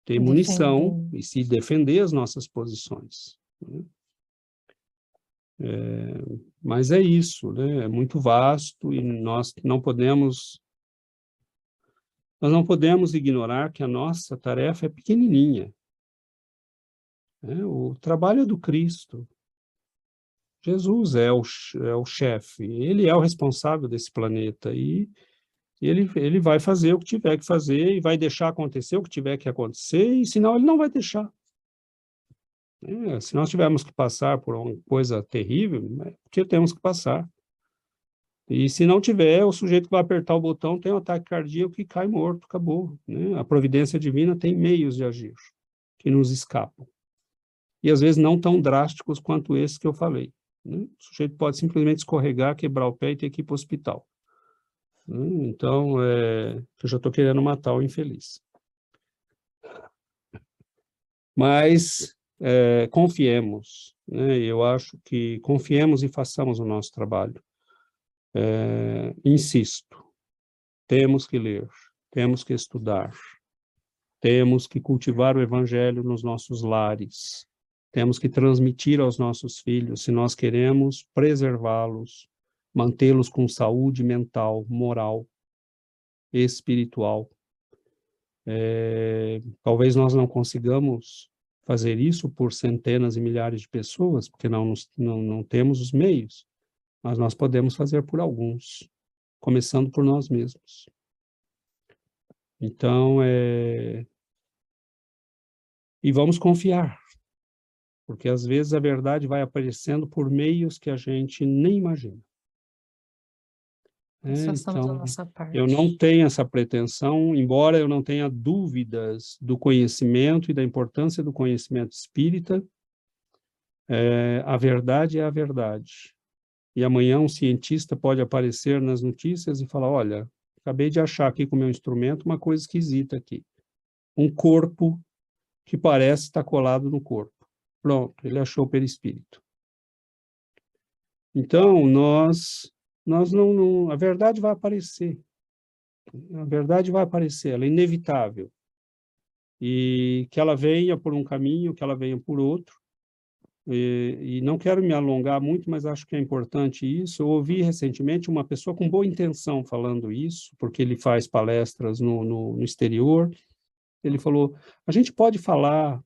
ter munição e se defender as nossas posições. Né? Mas é isso, né? É muito vasto e nós não podemos ignorar que a nossa tarefa é pequenininha. Né? O trabalho é do Cristo. Jesus é o chefe, ele é o responsável desse planeta e ele vai fazer o que tiver que fazer e vai deixar acontecer o que tiver que acontecer, e senão ele não vai deixar. Se nós tivermos que passar por uma coisa terrível, é porque temos que passar. E se não tiver, o sujeito que vai apertar o botão tem um ataque cardíaco e cai morto, acabou. Né? A providência divina tem meios de agir, que nos escapam. E às vezes não tão drásticos quanto esse que eu falei. Né? O sujeito pode simplesmente escorregar, quebrar o pé e ter que ir para o hospital. Então, eu já estou querendo matar o infeliz. Mas confiemos, né? Eu acho que confiemos e façamos o nosso trabalho. Insisto, temos que ler, temos que estudar, temos que cultivar o evangelho nos nossos lares, temos que transmitir aos nossos filhos, se nós queremos preservá-los, mantê-los com saúde mental, moral, espiritual. Talvez nós não consigamos fazer isso por centenas e milhares de pessoas, porque não temos os meios, mas nós podemos fazer por alguns, começando por nós mesmos. Então, e vamos confiar, porque às vezes a verdade vai aparecendo por meios que a gente nem imagina. Façamos a Então, nossa parte. eu não tenho essa pretensão, embora eu não tenha dúvidas do conhecimento e da importância do conhecimento espírita, a verdade é a verdade. E amanhã um cientista pode aparecer nas notícias e falar, olha, acabei de achar aqui com o meu instrumento uma coisa esquisita aqui. Um corpo que parece estar colado no corpo. Pronto, ele achou o perispírito. Então, nós não... A verdade vai aparecer. A verdade vai aparecer, ela é inevitável. E que ela venha por um caminho, que ela venha por outro. E não quero me alongar muito, mas acho que é importante isso. Eu ouvi recentemente uma pessoa com boa intenção falando isso, porque ele faz palestras no exterior. Ele falou, a gente pode falar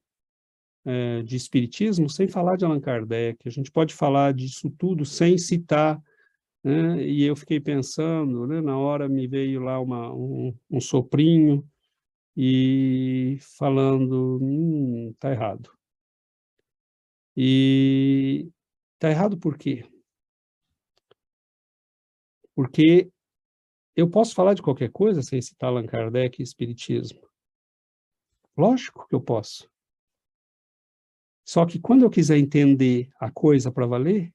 de espiritismo sem falar de Allan Kardec, a gente pode falar disso tudo sem citar, né? E eu fiquei pensando, né? Na hora me veio lá um soprinho e falando, tá errado. E está errado por quê? Porque eu posso falar de qualquer coisa sem citar Allan Kardec e Espiritismo. Lógico que eu posso. Só que quando eu quiser entender a coisa para valer,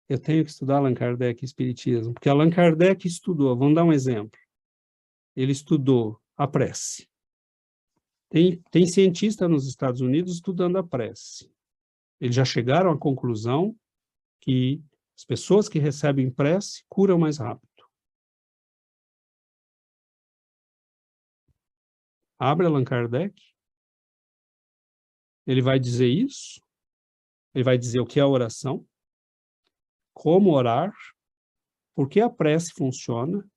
eu tenho que estudar Allan Kardec e Espiritismo. Porque Allan Kardec estudou, vamos dar um exemplo. Ele estudou a prece. Tem cientista nos Estados Unidos estudando a prece. Eles já chegaram à conclusão que as pessoas que recebem prece curam mais rápido. Abre Allan Kardec, ele vai dizer isso, ele vai dizer o que é a oração, como orar, por que a prece funciona,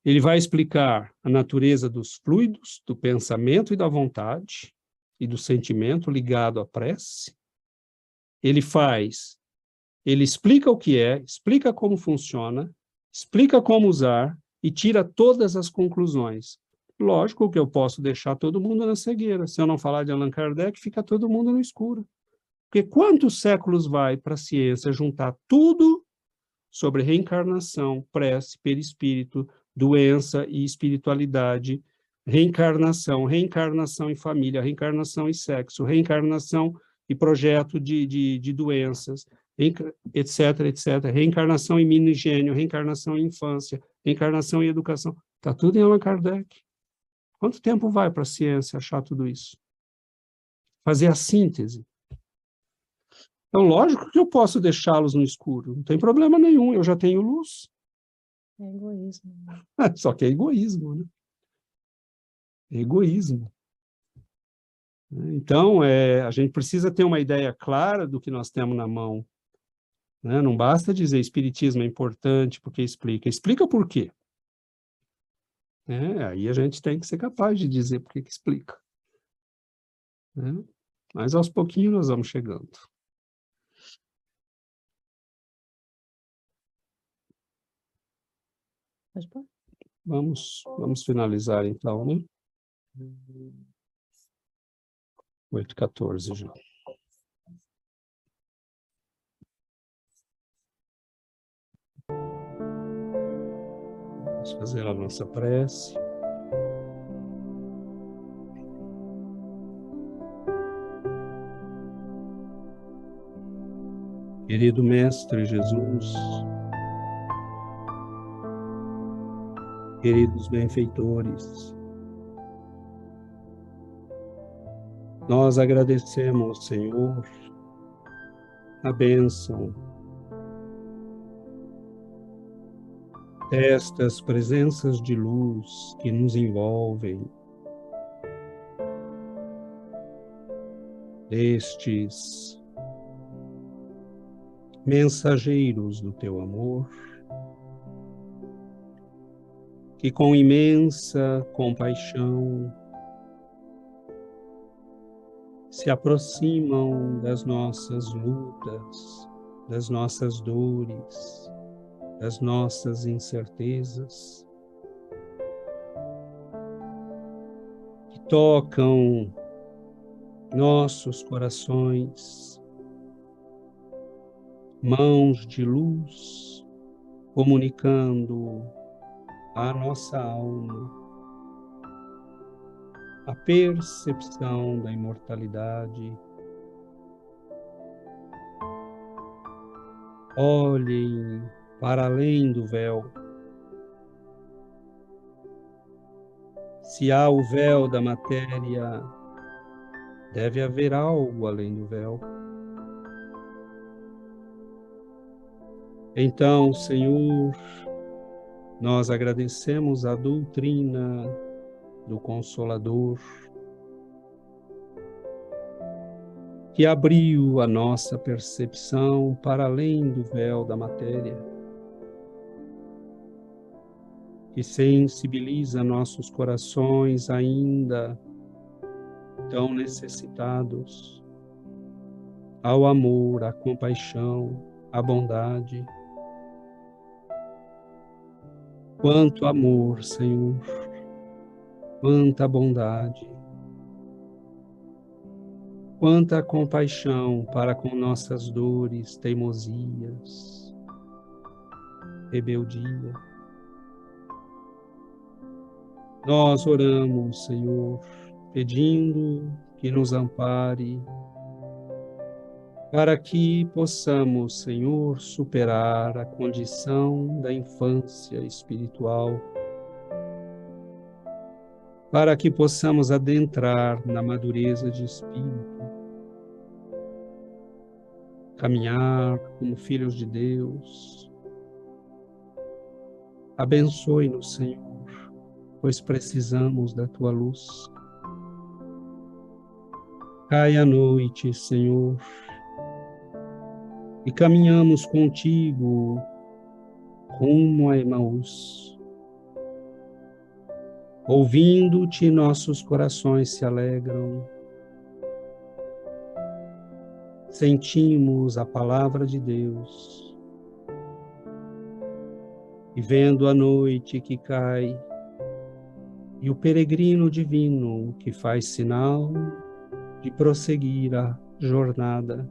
ele vai explicar a natureza dos fluidos, do pensamento e da vontade, e do sentimento ligado à prece, ele explica o que é, explica como funciona, explica como usar e tira todas as conclusões. Lógico que eu posso deixar todo mundo na cegueira. Se eu não falar de Allan Kardec, fica todo mundo no escuro. Porque quantos séculos vai para a ciência juntar tudo sobre reencarnação, prece, perispírito, doença e espiritualidade, reencarnação em família, reencarnação e sexo, reencarnação e projeto de doenças, etc, etc. Reencarnação em minigênio, reencarnação em infância, reencarnação em educação. Está tudo em Allan Kardec. Quanto tempo vai para a ciência achar tudo isso? Fazer a síntese. Então, lógico que eu posso deixá-los no escuro. Não tem problema nenhum, eu já tenho luz. É egoísmo. Só que é egoísmo, né? É egoísmo. Então, a gente precisa ter uma ideia clara do que nós temos na mão. Né? Não basta dizer espiritismo é importante porque explica. Explica por quê. Aí a gente tem que ser capaz de dizer por que explica. Né? Mas aos pouquinhos nós vamos chegando. Vamos finalizar então, né? 8h14 já. Vamos fazer a nossa prece. Querido Mestre Jesus, queridos benfeitores, nós agradecemos, Senhor, a bênção destas presenças de luz que nos envolvem, destes mensageiros do teu amor, que com imensa compaixão se aproximam das nossas lutas, das nossas dores, das nossas incertezas, que tocam nossos corações, mãos de luz, comunicando à nossa alma a percepção da imortalidade. Olhem para além do véu. Se há o véu da matéria, deve haver algo além do véu. Então, Senhor, nós agradecemos a doutrina do Consolador, que abriu a nossa percepção para além do véu da matéria, que sensibiliza nossos corações ainda tão necessitados ao amor, à compaixão, à bondade. Quanto amor, Senhor, quanta bondade, quanta compaixão para com nossas dores, teimosias, rebeldia. Nós oramos, Senhor, pedindo que nos ampare, para que possamos, Senhor, superar a condição da infância espiritual, para que possamos adentrar na madureza de espírito, caminhar como filhos de Deus. Abençoe-nos, Senhor, pois precisamos da Tua luz. Cai a noite, Senhor, e caminhamos contigo rumo a Emaús. Ouvindo-te, nossos corações se alegram, sentimos a palavra de Deus e vendo a noite que cai e o peregrino divino que faz sinal de prosseguir a jornada,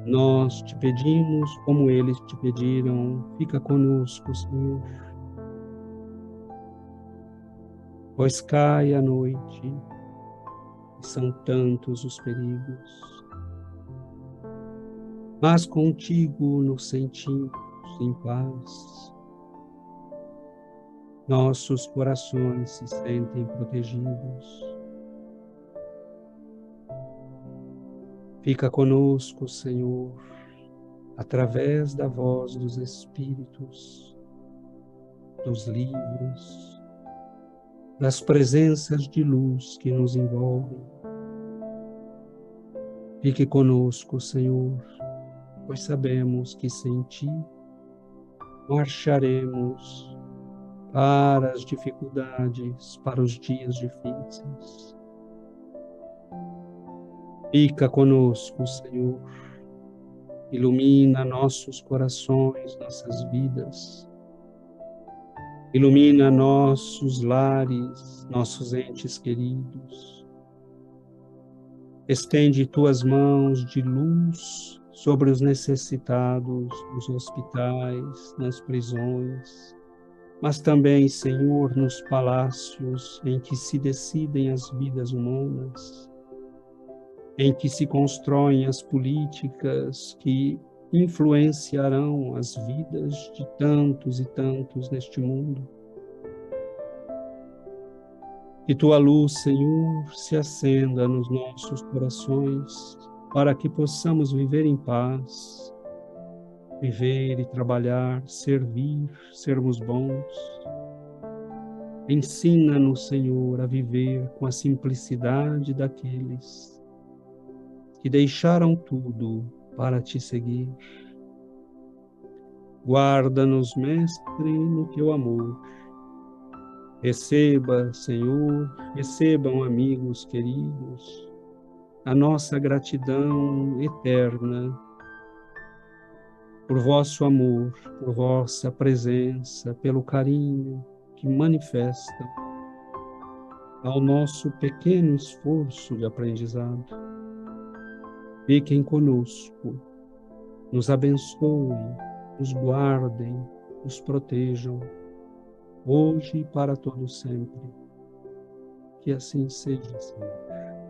nós te pedimos, como eles te pediram, fica conosco, Senhor. Pois cai a noite e são tantos os perigos, mas contigo nos sentimos em paz. Nossos corações se sentem protegidos. Fica conosco, Senhor, através da voz dos Espíritos, dos livros, das presenças de luz que nos envolvem. Fique conosco, Senhor, pois sabemos que sem Ti marcharemos para as dificuldades, para os dias difíceis. Fica conosco, Senhor, ilumina nossos corações, nossas vidas, ilumina nossos lares, nossos entes queridos. Estende tuas mãos de luz sobre os necessitados, nos hospitais, nas prisões, mas também, Senhor, nos palácios em que se decidem as vidas humanas, em que se constroem as políticas que influenciarão as vidas de tantos e tantos neste mundo. Que tua luz, Senhor, se acenda nos nossos corações, para que possamos viver em paz, viver e trabalhar, servir, sermos bons. Ensina-nos, Senhor, a viver com a simplicidade daqueles que deixaram tudo para te seguir. Guarda-nos, Mestre, no teu amor. Receba, Senhor, recebam, amigos queridos, a nossa gratidão eterna por vosso amor, por vossa presença, pelo carinho que manifestam ao nosso pequeno esforço de aprendizado. Fiquem conosco, nos abençoem, nos guardem, nos protejam, hoje e para todo sempre. Que assim seja, Senhor.